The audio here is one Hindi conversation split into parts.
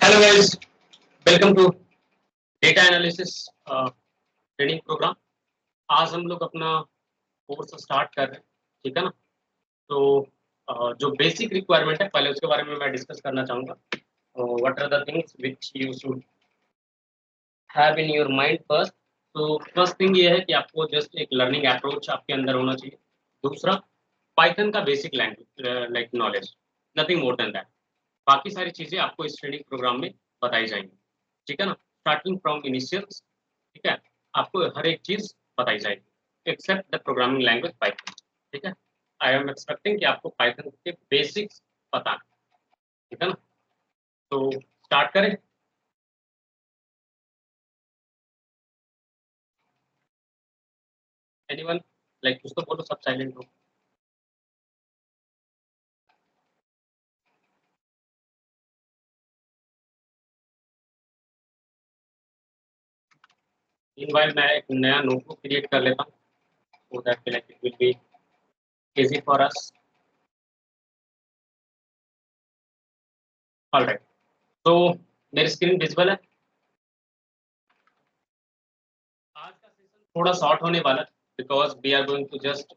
Hello guys, welcome to data analysis training program. आज हम लोग अपना कोर्स स्टार्ट कर रहे हैं, ठीक है ना। तो जो बेसिक रिक्वायरमेंट है पहले उसके बारे में मैं डिस्कस करना चाहूँगा। What are the things which you should have in your mind first. तो फर्स्ट थिंग ये है कि आपको जस्ट एक लर्निंग अप्रोच आपके अंदर होना चाहिए। दूसरा, पाइथन का basic language like knowledge, nothing more than that. बाकी सारी चीज़ें आपको इस ट्रेनिंग प्रोग्राम में बताई जाएंगी, ठीक है ना। स्टार्टिंग फ्रॉम इनिशियल्स, ठीक है, आपको हर एक चीज़ बताई जाएगी except the programming language Python, ठीक है। आई एम एक्सपेक्टिंग कि आपको पाइथन के बेसिक्स पता है, ठीक है ना। तो स्टार्ट करें। एनीवन, लाइक कुछ तो बोलो, सब साइलेंट हो। मीनवाइल मैं एक नया नोटबुक क्रिएट कर लेता हूँ, so that like it will be easy for us. Alright, तो मेरी स्क्रीन विजिबल है। आज का सेशन थोड़ा शॉर्ट होने वाला है because we are going to just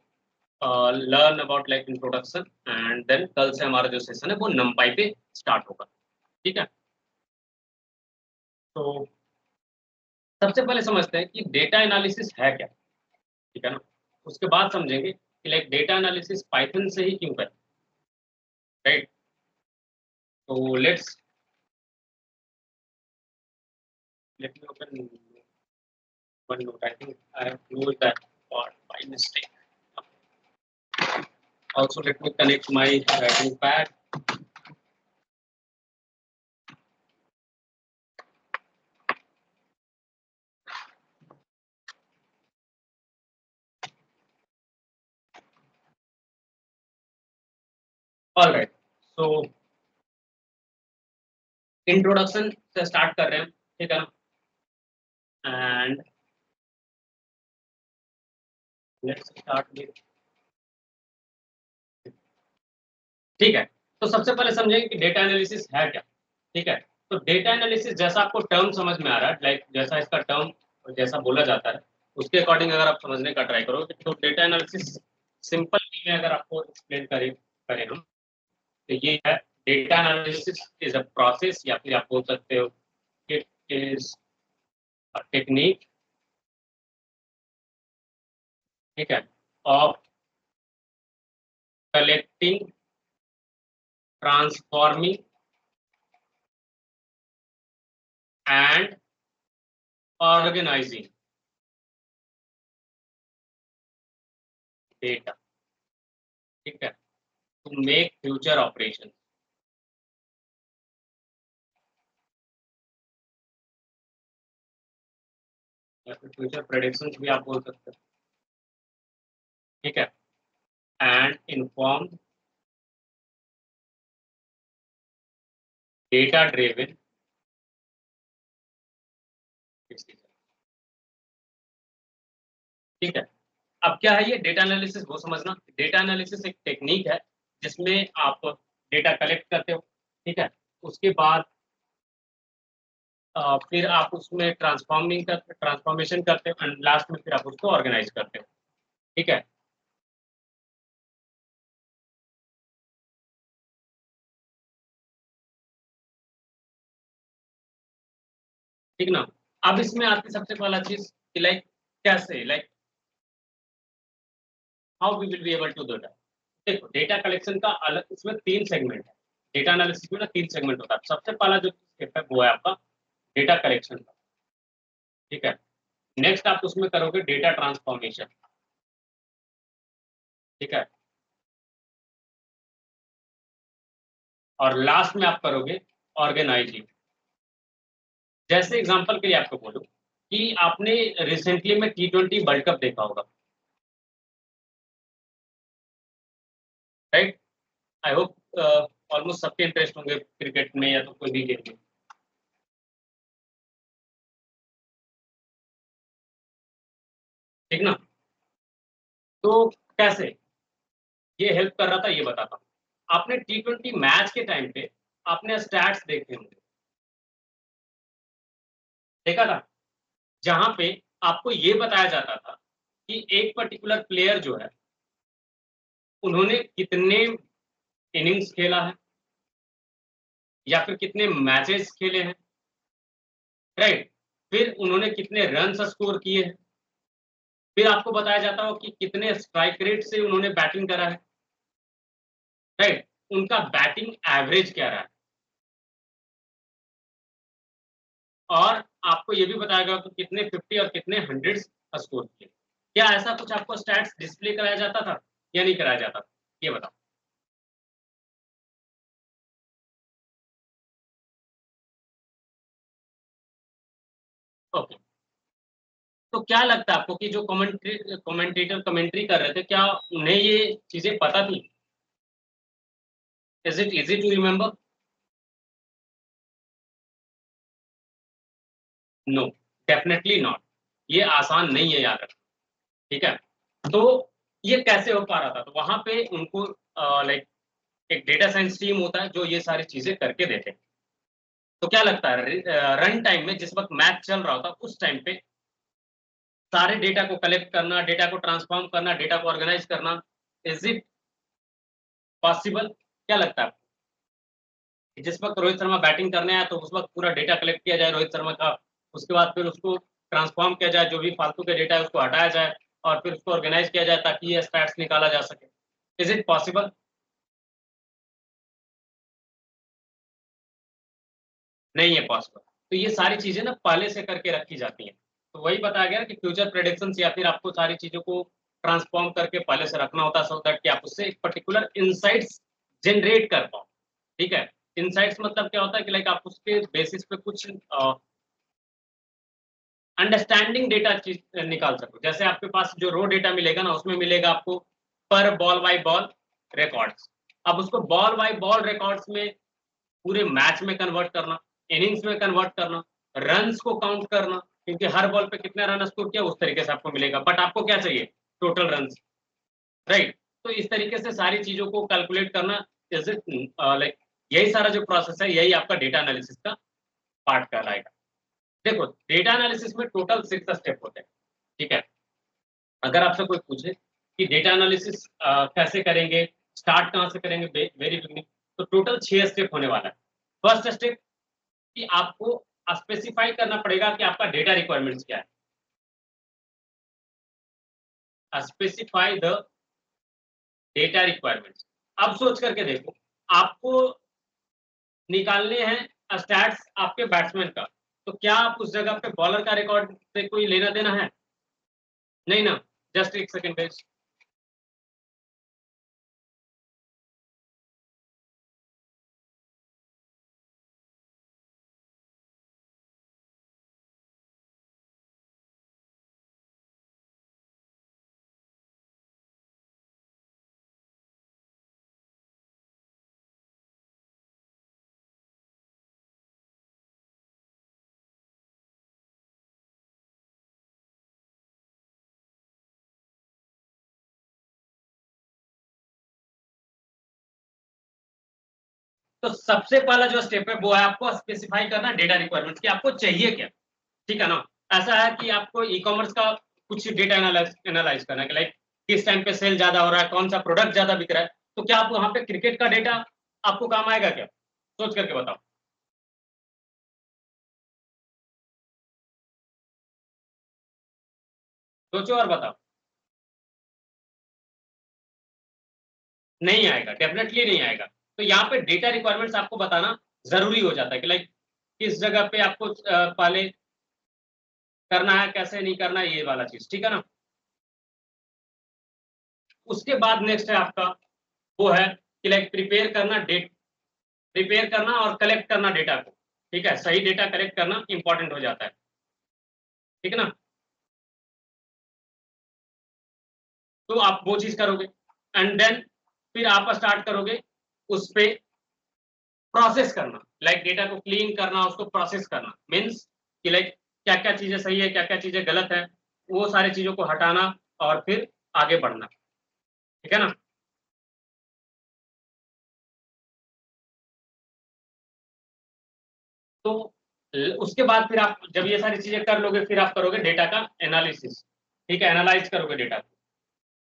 learn about like introduction and then कल से हमारा जो सेशन है वो नंपाई पे स्टार्ट होगा, ठीक है। तो सबसे पहले समझते हैं कि डेटा एनालिसिस है क्या, ठीक है ना। उसके बाद समझेंगे कि लाइक डेटा एनालिसिस पाइथन से ही क्यों करें, राइट। तो let me open one note. I think I have closed that part by mistake. Also, let me connect my writing pad. All right. So introduction से स्टार्ट कर रहे हैं, ठीक है ना। एंड लेट्स स्टार्ट विद, ठीक है। तो सबसे पहले समझेंगे कि डेटा एनालिसिस है क्या, ठीक है। तो डेटा एनालिसिस जैसा आपको टर्म समझ में आ रहा है, लाइक जैसा इसका टर्म जैसा बोला जाता है उसके अकॉर्डिंग अगर आप समझने का ट्राई करोगे तो डेटा एनालिसिस सिंपल वे में अगर आपको एक्सप्लेन करें करें हम, तो ये है data analysis is a process, या फिर आप बोल सकते हो इट इज अ टेक्निक, ठीक है, of collecting, transforming and organizing data, ठीक है, टू मेक फ्यूचर ऑपरेशन, या फिर फ्यूचर प्रेडिक्शन भी आप बोल सकते हो, ठीक है। And inform data driven decision, ठीक है। अब क्या है ये डेटा एनालिसिस, वो समझना। डेटा एनालिसिस एक टेक्निक है जिसमें आप डेटा कलेक्ट करते हो, ठीक है। उसके बाद फिर आप उसमें ट्रांसफॉर्मेशन करते हो एंड लास्ट में फिर आप उसको ऑर्गेनाइज करते हो, ठीक है। ठीक ना। अब इसमें आती सबसे पहला चीज कि लाइक कैसे, like how we will be able to do that. देखो डेटा कलेक्शन का अलग इसमें तीन सेगमेंट है। डेटा एनालिसिस में ना तीन सेगमेंट होता है। सबसे पहला जो स्टेप है वो है आपका डेटा कलेक्शन का, ठीक है। नेक्स्ट आप उसमें करोगे डेटा ट्रांसफॉर्मेशन, ठीक है। और लास्ट में आप करोगे ऑर्गेनाइजिंग। जैसे एग्जांपल के लिए आपको बोलूं कि आपने रिसेंटली में T20 वर्ल्ड कप देखा होगा, राइट। आई होप ऑलमोस्ट सबके इंटरेस्ट होंगे क्रिकेट में या तो कोई भी गेम में, ठीक ना। तो कैसे ये हेल्प कर रहा था ये बताता हूँ। आपने T20 मैच के टाइम पे आपने स्टैट्स देखे होंगे, देखा था, जहां पे आपको ये बताया जाता था कि एक पर्टिकुलर प्लेयर जो है उन्होंने कितने इनिंग्स खेला है या फिर कितने मैचेस खेले हैं, राइट, फिर उन्होंने कितने रन स्कोर किए हैं, फिर आपको बताया जाता हो कि कितने स्ट्राइक रेट से उन्होंने बैटिंग करा है, राइट, उनका बैटिंग एवरेज क्या रहा है, और आपको ये भी बताया गया कि कितने 50 और कितने 100 स्कोर किए। क्या ऐसा कुछ आपको स्टैट्स डिस्प्ले कराया जाता था या नहीं कराया जाता था, ये बताओ। ओके, तो क्या लगता है आपको कि जो कमेंटेटर कमेंट्री कर रहे थे, क्या उन्हें ये चीजें पता थी? Is it easy to remember? No, definitely not. ये आसान नहीं है याद रखना, ठीक है। तो ये कैसे हो पा रहा था? तो वहां पे उनको लाइक एक डेटा साइंस टीम होता है जो ये सारी चीजें करके देते हैं। तो क्या लगता है रन टाइम में जिस वक्त मैच चल रहा होता उस टाइम पे सारे डेटा को कलेक्ट करना, डेटा को ट्रांसफॉर्म करना, डेटा को ऑर्गेनाइज करना, इज इट पॉसिबल? क्या लगता है आपको? जिस वक्त रोहित शर्मा बैटिंग करने आया तो उस वक्त पूरा डेटा कलेक्ट किया जाए रोहित शर्मा का, उसके बाद फिर उसको ट्रांसफॉर्म किया जाए, जो भी फालतू के डेटा है उसको हटाया जाए और फिर उसको ऑर्गेनाइज किया जाए ताकि ये स्टैट्स निकाला जा सके। Is it possible? नहीं है पॉसिबल। तो ये सारी चीजें ना पहले से करके रखी जाती हैं। तो वही बताया गया कि फ्यूचर प्रेडिक्शन या फिर आपको सारी चीजों को ट्रांसफॉर्म करके पहले से रखना होता है, सो दैट कि आप उससे एक पर्टिकुलर इंसाइट्स जनरेट कर पाओ। ठीक है, इंसाइट्स मतलब क्या होता है कि लाइक आप उसके बेसिस पे कुछ अंडरस्टैंडिंग डेटा चीज निकाल सको। जैसे आपके पास जो रो डेटा मिलेगा ना, उसमें मिलेगा आपको पर बॉल बाय बॉल रिकॉर्ड्स। अब उसको बॉल बाय बॉल रिकॉर्ड्स में पूरे मैच में कन्वर्ट करना, इनिंग्स में कन्वर्ट करना, रन्स को काउंट करना, क्योंकि हर बॉल पे कितने रन स्कोर किया उस तरीके से आपको मिलेगा, बट आपको क्या चाहिए? Total runs, right. तो इस तरीके से सारी चीजों को कैलकुलेट करना, इज इट लाइक यही सारा जो प्रोसेस है यही आपका डेटा एनालिसिस का पार्ट कहलाएगा। देखो, डेटा एनालिसिस में टोटल 6 स्टेप होते हैं, ठीक है। अगर आपसे कोई पूछे कि डेटा एनालिसिस कैसे करेंगे, स्टार्ट कहाँ से करेंगे, वेरी बिगनिंग, तो टोटल 6 स्टेप होने वाला है। फर्स्ट स्टेप कि आपको स्पेसिफाई करना पड़ेगा कि आपका डेटा रिक्वायरमेंट्स क्या है। Specify the data requirements. अब सोच करके देखो, आपको निकालने हैं स्टैट्स आपके बैट्समैन का, तो क्या आप उस जगह पे बॉलर का रिकॉर्ड से कोई लेना देना है? नहीं ना। जस्ट एक सेकेंड बेस। तो सबसे पहला जो स्टेप है वो है आपको स्पेसिफाई करना डेटा रिक्वायरमेंट्स कि आपको चाहिए क्या, ठीक है ना। ऐसा है कि आपको ई कॉमर्स का कुछ डेटा एनालाइज करना है कि लाइक किस टाइम पे सेल ज्यादा हो रहा है, कौन सा प्रोडक्ट ज्यादा बिक रहा है। तो क्या आप वहां पे क्रिकेट का डेटा आपको काम आएगा क्या? सोच करके बताओ। सोचो और बताओ। नहीं आएगा, डेफिनेटली नहीं आएगा। तो यहाँ पे डेटा रिक्वायरमेंट्स आपको बताना जरूरी हो जाता है कि लाइक किस जगह पे आपको पहले करना है, कैसे नहीं करना है, ये वाला चीज, ठीक है ना। उसके बाद नेक्स्ट है आपका, वो है कि लाइक प्रिपेयर करना और कलेक्ट करना डेटा को। ठीक है, सही डेटा कलेक्ट करना इंपॉर्टेंट हो जाता है, ठीक है ना। तो आप वो चीज करोगे एंड देन फिर आप स्टार्ट करोगे उस पे प्रोसेस करना, लाइक डेटा को क्लीन करना, उसको प्रोसेस करना मीन्स कि लाइक क्या क्या चीजें सही है, क्या क्या चीजें गलत है, वो सारी चीजों को हटाना और फिर आगे बढ़ना, ठीक है ना। तो उसके बाद फिर आप जब ये सारी चीजें कर लोगे फिर आप करोगे डेटा का एनालिसिस, ठीक है, एनालाइज करोगे डेटा को,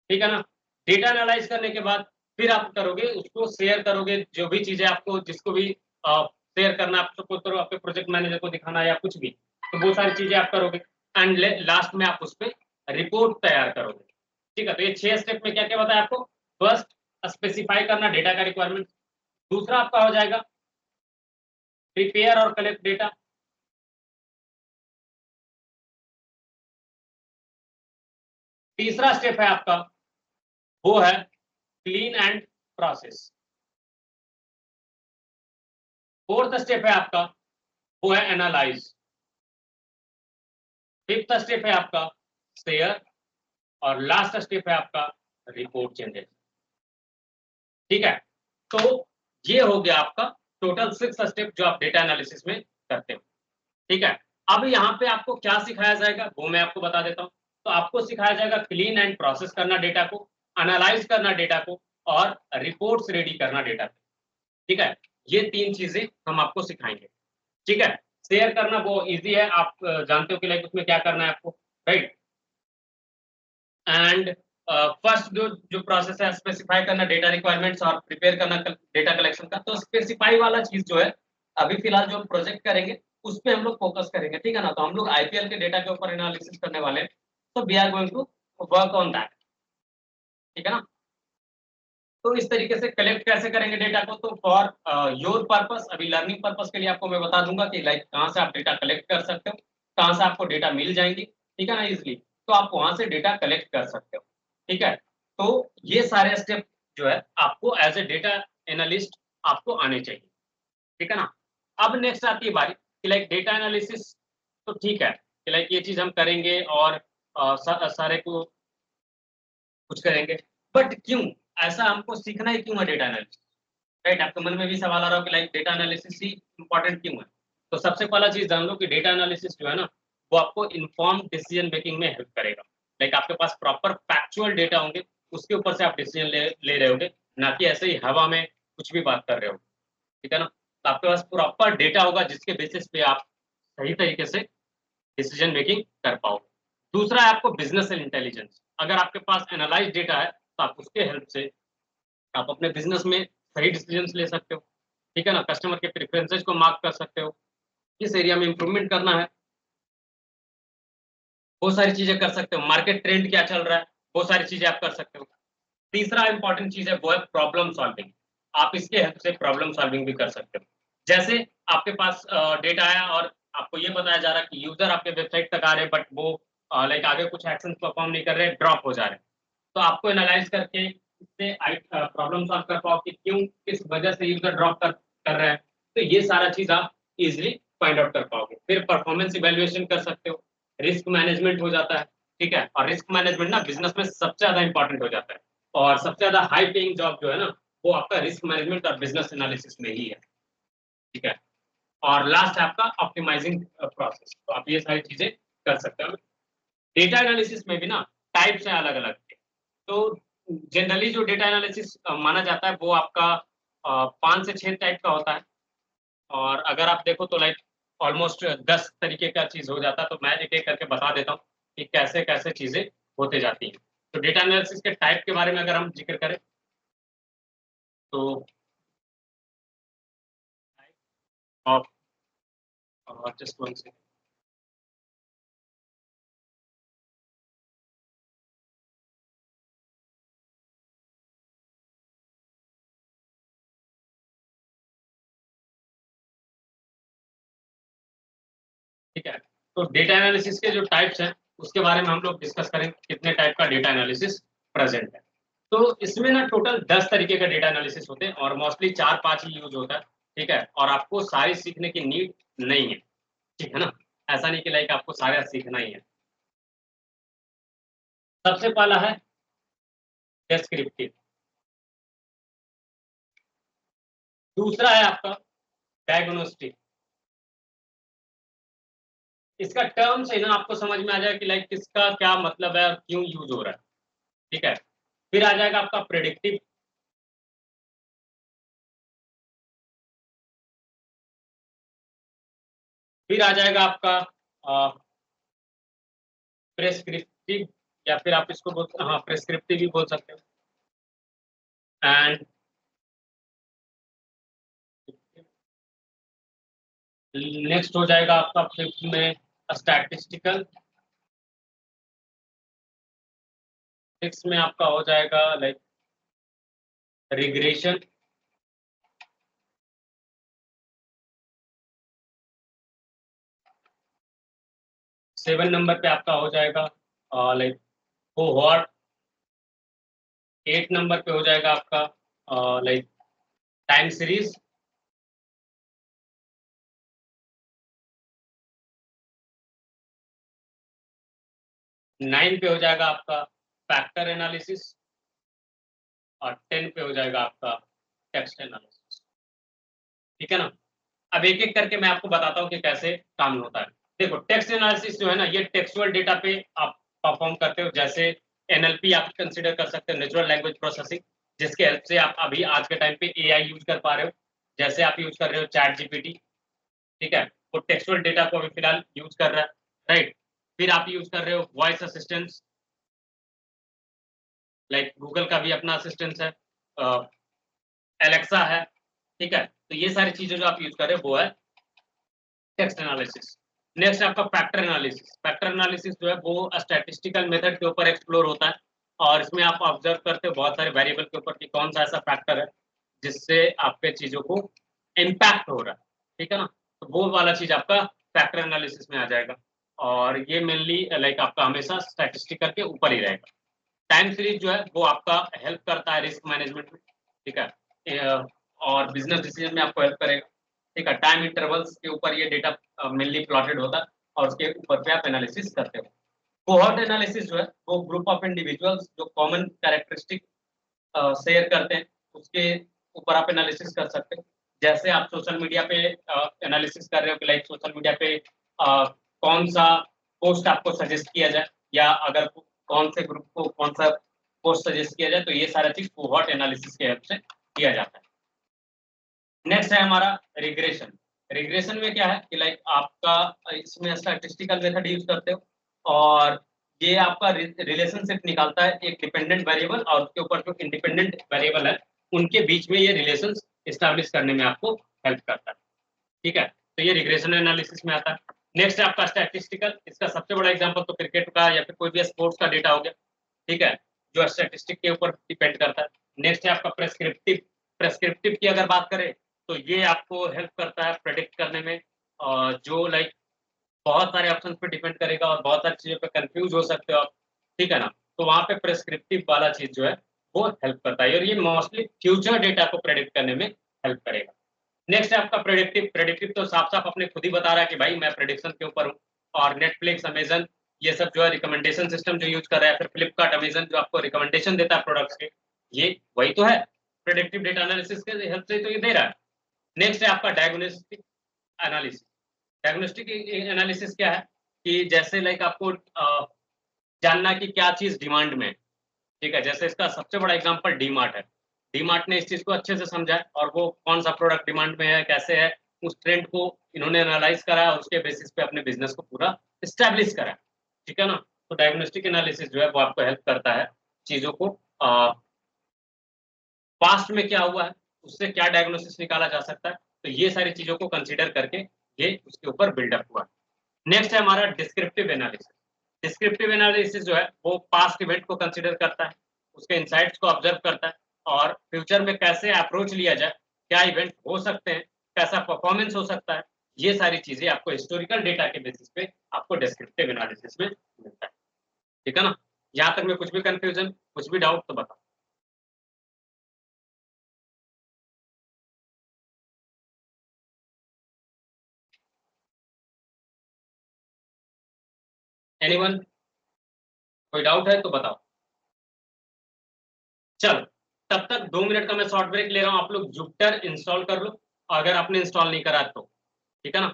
ठीक है ना। डेटा एनालाइज करने के बाद फिर आप करोगे उसको शेयर करोगे, जो भी चीजें आपको जिसको भी शेयर करना, आप सपोज करो आपके प्रोजेक्ट मैनेजर को दिखाना या कुछ भी, तो वो सारी चीजें आप करोगे एंड लास्ट में आप उस पर रिपोर्ट तैयार करोगे, ठीक है। तो ये 6 स्टेप में क्या क्या बताया आपको। फर्स्ट, स्पेसिफाई करना डेटा का रिक्वायरमेंट। दूसरा आपका हो जाएगा प्रिपेयर और कलेक्ट डेटा। तीसरा स्टेप है आपका वो है clean and process. Fourth step है आपका वो है एनालाइज। फिफ्थ स्टेप है आपका शेयर। और लास्ट स्टेप है आपका रिपोर्ट जनरेट, ठीक है। तो ये हो गया आपका टोटल 6 स्टेप जो आप डेटा एनालिसिस में करते हो, ठीक है। अब यहाँ पे आपको क्या सिखाया जाएगा वो मैं आपको बता देता हूँ। तो आपको सिखाया जाएगा क्लीन एंड प्रोसेस करना डेटा को, एनालाइज करना डेटा को, और रिपोर्ट्स रेडी करना डेटा को, ठीक है। ये 3 चीजें हम आपको सिखाएंगे, ठीक है। शेयर करना वो इजी है, आप जानते हो कि लाइक उसमें क्या करना है आपको, राइट। एंड फर्स्ट जो प्रोसेस है स्पेसिफाई करना डेटा रिक्वायरमेंट्स और प्रिपेयर करना डेटा कलेक्शन का। तो स्पेसिफाई वाला चीज जो है अभी फिलहाल जो प्रोजेक्ट करेंगे उस पर हम लोग फोकस करेंगे, ठीक है ना। तो हम लोग आईपीएल के डेटा के ऊपर एनालिसिस करने वाले हैं, तो we are going to work on that, ठीक है ना। तो इस तरीके से कलेक्ट कैसे करेंगे डेटा को, तो फॉर योर पर्पस, अभी लर्निंग पर्पस के लिए आपको मैं बता दूंगा कि लाइक कहाँ से आप डेटा कलेक्ट कर सकते हो, कहाँ से आपको डेटा मिल जाएंगी, ठीक है ना, इजिली। तो आप वहां से डेटा कलेक्ट कर सकते हो, ठीक है। तो ये सारे स्टेप जो है आपको एज ए डेटा एनालिस्ट आपको आने चाहिए, ठीक है ना। अब नेक्स्ट आती है बारी कि लाइक डेटा एनालिसिस, तो ठीक है कि लाइक ये चीज हम करेंगे और सारे को कुछ करेंगे, बट क्यों ऐसा हमको सीखना ही क्यों है डेटा एनालिसिस, राइट। आपके मन में भी सवाल आ रहा हो कि लाइक डेटा एनालिसिस ही इंपॉर्टेंट क्यों है। तो सबसे पहला चीज जान लो कि डेटा एनालिसिस जो है ना वो आपको इन्फॉर्म डिसीजन मेकिंग में हेल्प करेगा। लाइक आपके पास प्रॉपर फैक्चुअल डेटा होंगे, उसके ऊपर से आप डिसीजन ले रहे होगे, ना कि ऐसे ही हवा में कुछ भी बात कर रहे हो, ठीक है ना। तो आपके पास प्रॉपर डेटा होगा जिसके बेसिस पे आप सही तरीके से डिसीजन मेकिंग कर पाओगे। दूसरा है आपको बिजनेस इंटेलिजेंस। अगर आपके पास एनालाइज डेटा है तो आप उसके हेल्प से आप अपने बिजनेस में सही डिसीजंस ले सकते हो, ठीक है ना। कस्टमर के प्रेफरेंसेस को मार्क कर सकते हो, किस एरिया में इंप्रूवमेंट करना है वो सारी चीजें कर सकते हो, मार्केट ट्रेंड क्या चल रहा है वो सारी चीजें आप कर सकते हो। तीसरा इंपॉर्टेंट चीज है वो है प्रॉब्लम सॉल्विंग। आप इसके हेल्प से प्रॉब्लम सॉल्विंग भी कर सकते हो। जैसे आपके पास डेटा है और आपको ये बताया जा रहा है कि यूजर आपके वेबसाइट तक आ रहे हैं बट वो लाइक आगे कुछ एक्शन परफॉर्म नहीं कर रहे, ड्रॉप हो जा रहे हैं। तो आपको एनालाइज करके इससे प्रॉब्लम सॉल्व कर पाओ कि क्यों किस वजह से यूजर ड्रॉप कर रहा है। तो ये सारा चीज आप इजिली फाइंड आउट कर पाओगे। फिर परफॉर्मेंस इवेल्युएशन कर सकते हो, रिस्क मैनेजमेंट हो जाता है, ठीक है। और रिस्क मैनेजमेंट ना बिजनेस में सबसे ज्यादा इंपॉर्टेंट हो जाता है, और सबसे ज्यादा हाई पेइंग जॉब जो है ना वो आपका रिस्क मैनेजमेंट और बिजनेस एनालिसिस में ही है, ठीक है। और लास्ट है आपका ऑप्टिमाइजिंग प्रोसेस। तो आप ये सारी चीजें कर सकते हो। डेटा एनालिसिस में भी ना टाइप्स हैं अलग अलग के। तो जनरली जो डेटा एनालिसिस माना जाता है वो आपका 5 से 6 टाइप का होता है। और अगर आप देखो तो लाइक ऑलमोस्ट 10 तरीके का चीज हो जाता है। तो मैं एक एक करके बता देता हूँ कि कैसे कैसे चीजें होते जाती हैं। तो डेटा एनालिसिस के टाइप के बारे में अगर हम जिक्र करें तो ऑफ जस्ट वन सेकंड, ठीक है। तो डेटा एनालिसिस के जो टाइप्स हैं उसके बारे में हम लोग डिस्कस करेंगे, कितने टाइप का डेटा एनालिसिस प्रेजेंट है। तो इसमें ना टोटल 10 तरीके का डेटा एनालिसिस होते हैं और मोस्टली 4-5 ही यूज होता है, ठीक है। और आपको सारी सीखने की नीड नहीं है, ठीक है ना। ऐसा नहीं कि लाइक आपको सारा सीखना ही है। सबसे पहला है डिस्क्रिप्टिव। दूसरा है आपका डायग्नोस्टिक। इसका टर्म से ना आपको समझ में आ जाएगा कि लाइक किसका क्या मतलब है और क्यों यूज हो रहा है, ठीक है। फिर आ जाएगा आपका प्रेडिक्टिव। फिर आ जाएगा आपका प्रेस्क्रिप्टिव, या फिर आप इसको बोल, हाँ प्रेस्क्रिप्टिव भी बोल सकते हो। एंड नेक्स्ट हो जाएगा आपका फिफ्थ में स्टैटिस्टिकल। सिक्स में आपका हो जाएगा लाइक रिग्रेशन। सेवन नंबर पे आपका हो जाएगा लाइक कोहॉर्ट। एट नंबर पे हो जाएगा आपका लाइक टाइम सीरीज। नाइन पे हो जाएगा आपका फैक्टर एनालिसिस। और 10 पे हो जाएगा आपका टेक्स्ट एनालिसिस। ठीक है ना। अब एक एक करके मैं आपको बताता हूँ कि कैसे काम होता है। देखो टेक्स्ट एनालिसिस जो है ना, ये टेक्सुअल डेटा पे आप परफॉर्म करते हो। जैसे एनएलपी आप कंसीडर कर सकते हो, नेचुरल लैंग्वेज प्रोसेसिंग, जिसके हेल्प से आप अभी आज के टाइम पे एआई यूज कर पा रहे हो। जैसे आप यूज कर रहे हो चैट जीपीटी, ठीक है, वो टेक्सुअल डेटा को अभी फिलहाल यूज कर रहा है, राइट। फिर आप यूज कर रहे हो वॉइस असिस्टेंस, लाइक गूगल का भी अपना असिस्टेंस है, एलेक्सा है, ठीक है। तो ये सारी चीजें जो आप यूज कर रहे हो वो है टेक्स्ट एनालिसिस। नेक्स्ट आपका फैक्टर एनालिसिस। फैक्टर एनालिसिस जो है वो स्टैटिस्टिकल मेथड के ऊपर एक्सप्लोर होता है, और इसमें आप ऑब्जर्व करते हो बहुत सारे वेरिएबल के ऊपर कि कौन सा ऐसा फैक्टर है जिससे आपके चीजों को इम्पैक्ट हो रहा है, ठीक है ना। तो वो वाला चीज आपका फैक्टर एनालिसिस में आ जाएगा, और ये मेनली लाइक आपका हमेशा स्टैटिस्टिकल के ऊपर ही रहेगा। टाइम सीरीज जो है वो आपका हेल्प करता है रिस्क मैनेजमेंट में, ठीक है, और बिजनेस डिसीजन में आपको हेल्प करेगा, ठीक है। टाइम इंटरवल्स के ऊपर ये डेटा मेनली प्लॉटेड होता है, और उसके ऊपर पे आप एनालिसिस करते हो। कोहॉर्ट एनालिसिस जो है वो ग्रुप ऑफ इंडिविजुअल्स जो कॉमन कैरेक्टरिस्टिक शेयर करते हैं, उसके ऊपर आप एनालिसिस कर सकते हो। जैसे आप सोशल मीडिया पे एनालिसिस कर रहे हो कि लाइक सोशल मीडिया पे कौन सा पोस्ट आपको सजेस्ट किया जाए, या अगर कौन से ग्रुप को कौन सा पोस्ट सजेस्ट किया जाए, तो ये सारा चीज कोहॉर्ट एनालिसिस के हेल्प से किया जाता है। नेक्स्ट है हमारा रिग्रेशन। रिग्रेशन में क्या है कि लाइक आपका इसमें स्टैटिस्टिकल मेथड यूज करते हो, और ये आपका रिलेशनशिप निकालता है एक डिपेंडेंट वेरिएबल और उसके ऊपर जो इंडिपेंडेंट वेरिएबल है उनके बीच में ये रिलेशन स्टैब्लिश करने में आपको हेल्प करता है, ठीक है। तो ये रिग्रेशन एनालिसिस में आता है। नेक्स्ट है आपका स्टैटिस्टिकल। इसका सबसे बड़ा एग्जांपल तो क्रिकेट का या फिर कोई भी स्पोर्ट्स का डेटा हो गया, ठीक है, जो स्टैटिस्टिक के ऊपर डिपेंड करता है। नेक्स्ट है आपका प्रेस्क्रिप्टिव। प्रेस्क्रिप्टिव की अगर बात करें तो ये आपको हेल्प करता है प्रेडिक्ट करने में, जो लाइक बहुत सारे ऑप्शन पे डिपेंड करेगा और बहुत सारी चीजों पे कंफ्यूज हो सकते हो आप, ठीक है ना। तो वहां पे प्रेस्क्रिप्टिव वाला चीज जो है वो हेल्प करता है, और ये मोस्टली फ्यूचर डेटा को प्रेडिक्ट करने में हेल्प करेगा। नेक्स्ट है आपका प्रेडिक्टिव। प्रेडिक्टिव तो साफ साफ अपने खुद ही बता रहा है कि भाई मैं प्रेडिक्शन के ऊपर हूँ। और नेटफ्लिक्स, अमेजन, ये सब जो है रिकमेंडेशन सिस्टम जो यूज कर रहा है, फिर फ्लिपकार्ट, अमेजन जो आपको रिकमेंडेशन देता है प्रोडक्ट्स के, ये वही तो है, प्रेडिक्टिव डेटा एनालिसिस के हेल्प से तो ये दे रहा है। नेक्स्ट है आपका डायग्नोस्टिक एनालिसिस। डायग्नोस्टिक एनालिसिस क्या है कि जैसे लाइक आपको जानना कि क्या चीज डिमांड में है, ठीक है। जैसे इसका सबसे बड़ा एग्जांपल डी मार्ट है। डी मार्ट ने इस चीज को अच्छे से समझा है, और वो कौन सा प्रोडक्ट डिमांड में है, कैसे है, उस ट्रेंड को इन्होंने एनालाइज करा और उसके बेसिस पे अपने बिजनेस को पूरा स्टैब्लिश करा, ठीक है ना। तो डायग्नोस्टिक एनालिसिस जो है वो आपको हेल्प करता है चीजों को पास्ट में क्या हुआ है उससे क्या डायग्नोसिस निकाला जा सकता है, तो ये सारी चीजों को कंसीडर करके ये उसके ऊपर बिल्डअप हुआ। नेक्स्ट है हमारा डिस्क्रिप्टिव एनालिसिस। डिस्क्रिप्टिव एनालिसिस जो है वो पास्ट इवेंट को कंसीडर करता है, उसके इनसाइट्स को ऑब्जर्व करता है, और फ्यूचर में कैसे अप्रोच लिया जाए, क्या इवेंट हो सकते हैं, कैसा परफॉर्मेंस हो सकता है, ये सारी चीजें आपको हिस्टोरिकल डेटा के बेसिस पे आपको डिस्क्रिप्टिव एनालिसिस में मिलता है, ठीक है ना। यहाँ तक में कुछ भी कंफ्यूजन, कुछ भी डाउट तो बताओ। एनीवन, कोई डाउट है तो बताओ। चलो, तब तक 2 मिनट का मैं शॉर्ट ब्रेक ले रहा हूँ, आप लोग जुपिटर इंस्टॉल कर लो अगर आपने इंस्टॉल नहीं करा तो, ठीक है ना।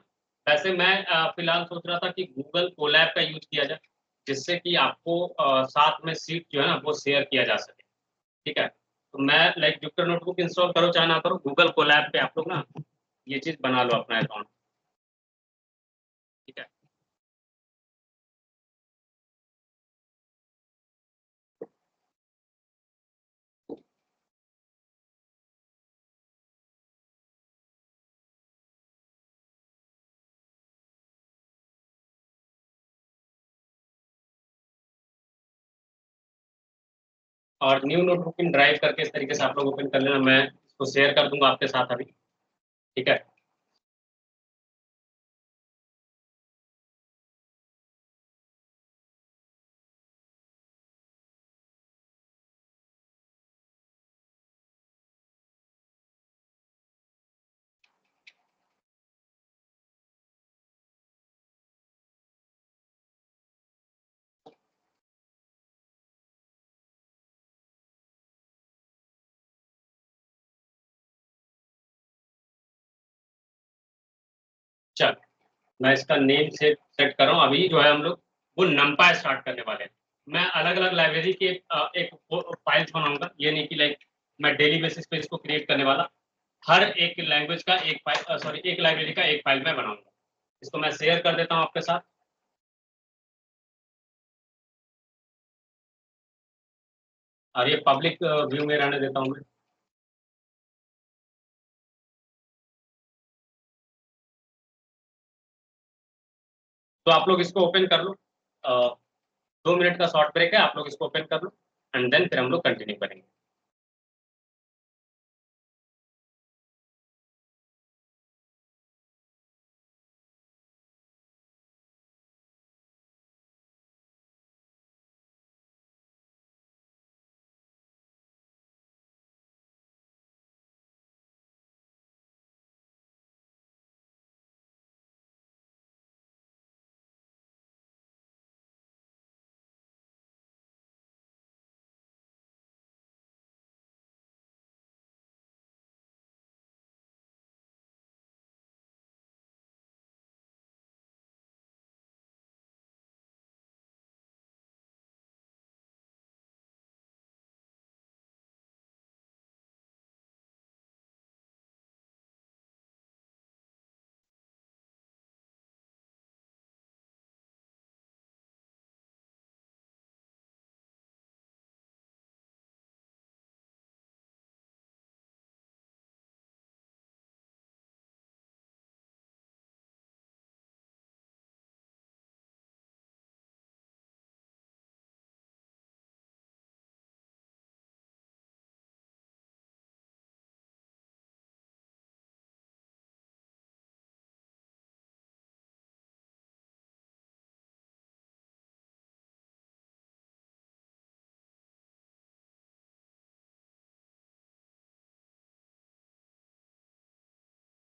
वैसे मैं फिलहाल सोच रहा था कि गूगल कोलैब का यूज किया जाए, जिससे कि आपको साथ में सीट जो है ना वो शेयर किया जा सके, ठीक है। तो मैं लाइक जुपिटर नोटबुक इंस्टॉल करो चाहे ना करो, गूगल कोलैब पे आप लोग ना ये चीज बना लो अपना अकाउंट। ठीक है। और न्यू नोटबुक इन ड्राइव करके इस तरीके से आप लोग ओपन कर लेना, मैं इसको शेयर कर दूंगा आपके साथ अभी। ठीक है। चल, मैं इसका नेम सेट कर रहा हूँ। अभी जो है हम लोग वो नमपाई स्टार्ट करने वाले हैं। मैं अलग अलग लाइब्रेरी के एक फाइल्स बनाऊंगा, ये नहीं कि लाइक मैं डेली बेसिस पे इसको क्रिएट करने वाला। हर एक लैंग्वेज का एक फाइल, सॉरी एक लाइब्रेरी का एक फाइल मैं बनाऊंगा। इसको मैं शेयर कर देता हूँ आपके साथ। और ये पब्लिक व्यू में रहने देता हूँ मैं। तो आप लोग इसको ओपन कर लो। 2 मिनट का शॉर्ट ब्रेक है, आप लोग इसको ओपन कर लो एंड देन फिर हम लोग कंटिन्यू करेंगे।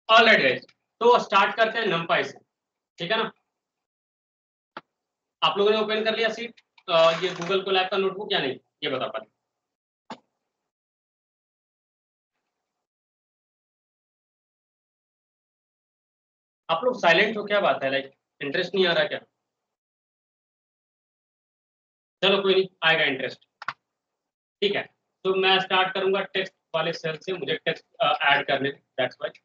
ऑलराइट गाइस, तो स्टार्ट करते हैं नमपाई से। ठीक है ना। आप लोगों ने ओपन कर लिया सीट, ये गूगल कोलैब का नोटबुक या नहीं, ये बता पाए। आप लोग साइलेंट हो, क्या बात है, लाइक इंटरेस्ट नहीं आ रहा क्या? चलो कोई नहीं, आएगा इंटरेस्ट। ठीक है। तो मैं स्टार्ट करूंगा टेक्स्ट वाले सेल से, मुझे टेक्स्ट ऐड करने, दैट्स व्हाई।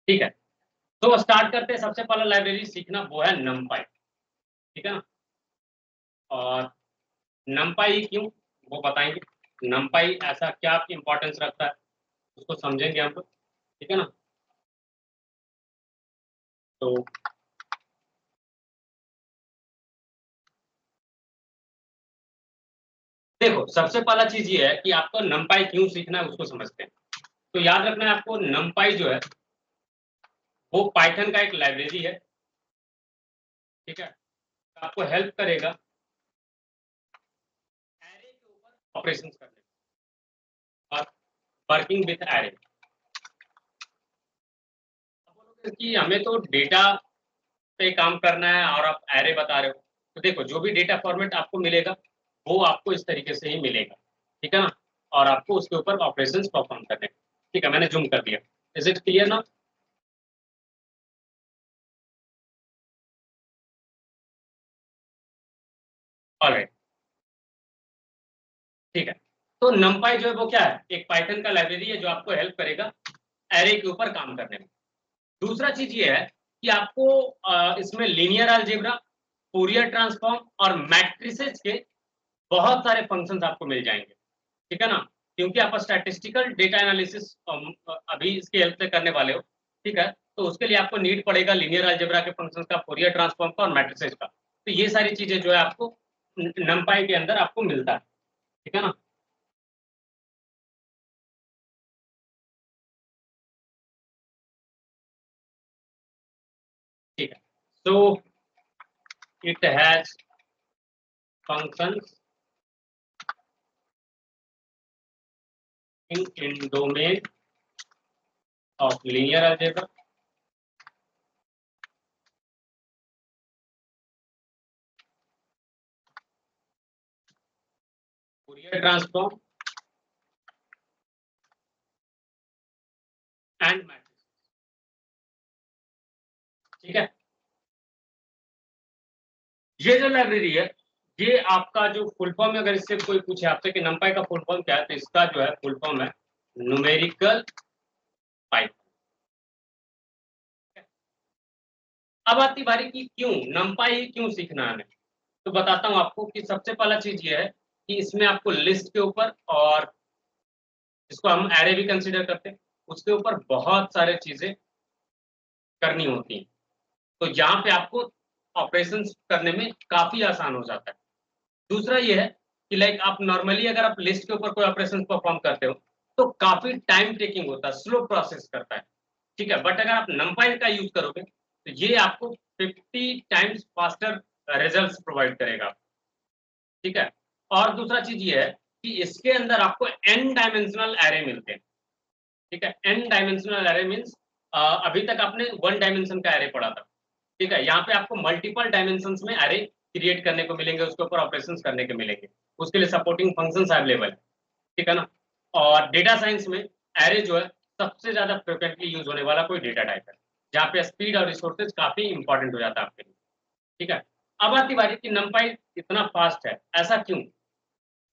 ठीक है। तो स्टार्ट करते हैं। सबसे पहला लाइब्रेरी सीखना वो है नमपाई। ठीक है ना। और नमपाई क्यों, वो बताएंगे। नमपाई ऐसा क्या इंपॉर्टेंस रखता है उसको समझेंगे हम लोग। ठीक है ना। तो देखो, सबसे पहला चीज ये है कि आपको नमपाई क्यों सीखना है उसको समझते हैं। तो याद रखना है आपको, नमपाई जो है वो पाइथन का एक लाइब्रेरी है। ठीक है। आपको हेल्प करेगा एरे के ऊपर ऑपरेशन करने में और वर्किंग विथ एरे। अब बोलोगे कि हमें तो डेटा पे काम करना है और आप एरे बता रहे हो, तो देखो जो भी डेटा फॉर्मेट आपको मिलेगा वो आपको इस तरीके से ही मिलेगा। ठीक है ना। और आपको उसके ऊपर ऑपरेशंस परफॉर्म करने हैं। ठीक है, मैंने जूम कर दिया। इज इट क्लियर ना? ऑलराइट। ठीक है। तो नमपाई जो है वो क्या है, एक पाइथन का लाइब्रेरी है जो आपको हेल्प करेगा एरे के ऊपर काम करने में। दूसरा चीज ये है कि आपको इसमें लीनियर अलजेब्रा, फूरियर ट्रांसफॉर्म और मैट्रिसेस के बहुत सारे फंक्शंस आपको मिल जाएंगे, ठीक है ना, क्योंकि आप स्टैटिस्टिकल डेटा एनालिसिस अभी इसकी हेल्प से करने वाले हो, ठीक है, तो उसके लिए आपको नीड पड़ेगा लीनियर अलजेब्रा के फंक्शंस का, फूरियर ट्रांसफॉर्म का और मैट्रिसेस का। तो ये सारी चीजें जो है आपको नमपाई के अंदर आपको मिलता है, ठीक है ना। ठीक है, so it has functions in domain of linear algebra, Fourier transform and matrices, ठीक है। ये जो लाइब्रेरी है, ये आपका जो फुल फॉर्म है, अगर इससे कोई पूछे आपसे कि नंपाई का फुल फॉर्म क्या है, तो इसका जो है फुल फॉर्म है न्यूमेरिकल पाइथन। अब आती बारी की क्यों नंपाई क्यों सीखना है हमें, तो बताता हूं आपको कि सबसे पहला चीज ये है कि इसमें आपको लिस्ट के ऊपर, और इसको हम एरे भी कंसीडर करते हैं, उसके ऊपर बहुत सारे चीजें करनी होती हैं। तो यहाँ पे आपको ऑपरेशंस करने में काफी आसान हो जाता है। दूसरा ये है कि लाइक आप नॉर्मली अगर आप लिस्ट के ऊपर कोई ऑपरेशन परफॉर्म करते हो तो काफी टाइम टेकिंग होता है, स्लो प्रोसेस करता है, ठीक है, बट अगर आप नंपाई का यूज करोगे तो ये आपको 50 टाइम्स फास्टर रिजल्ट्स प्रोवाइड करेगा, ठीक है। और दूसरा चीज ये है कि इसके अंदर आपको एन डायमेंशनल एरे मिलते हैं, ठीक है। एन डायमेंशनल एरे मीन्स अभी तक आपने वन डायमेंशन का एरे पढ़ा था, ठीक है, यहाँ पे आपको मल्टीपल डायमेंशंस में एरे क्रिएट करने को मिलेंगे, उसके ऊपर ऑपरेशंस करने के मिलेंगे, उसके लिए सपोर्टिंग फंक्शंस अवेलेबल है, ठीक है ना। और डेटा साइंस में एरे जो है सबसे ज्यादा फ्रिक्वेंटली यूज होने वाला कोई डेटा टाइप है, जहाँ पे स्पीड और रिसोर्सेज काफी इंपॉर्टेंट हो जाता है आपके लिए, ठीक है। अब आती बारी कि नंपाई इतना फास्ट है, ऐसा क्यों,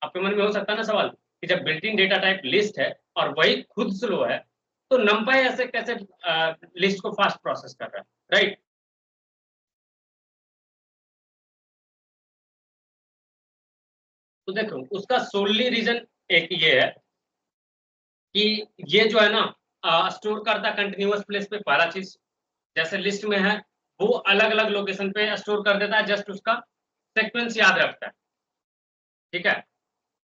आपके मन में हो सकता है ना सवाल कि जब built in data type list है और वही खुद स्लो है, तो नंपाई ऐसे कैसे लिस्ट को फास्ट प्रोसेस कर रहा है, राइट। तो देखो उसका सोलली रीजन एक ये है कि ये जो है ना स्टोर करता कंटिन्यूअस प्लेस पे, पहला चीज, जैसे लिस्ट में है वो अलग अलग लोकेशन पे स्टोर कर देता है, जस्ट उसका सीक्वेंस याद रखता है, ठीक है।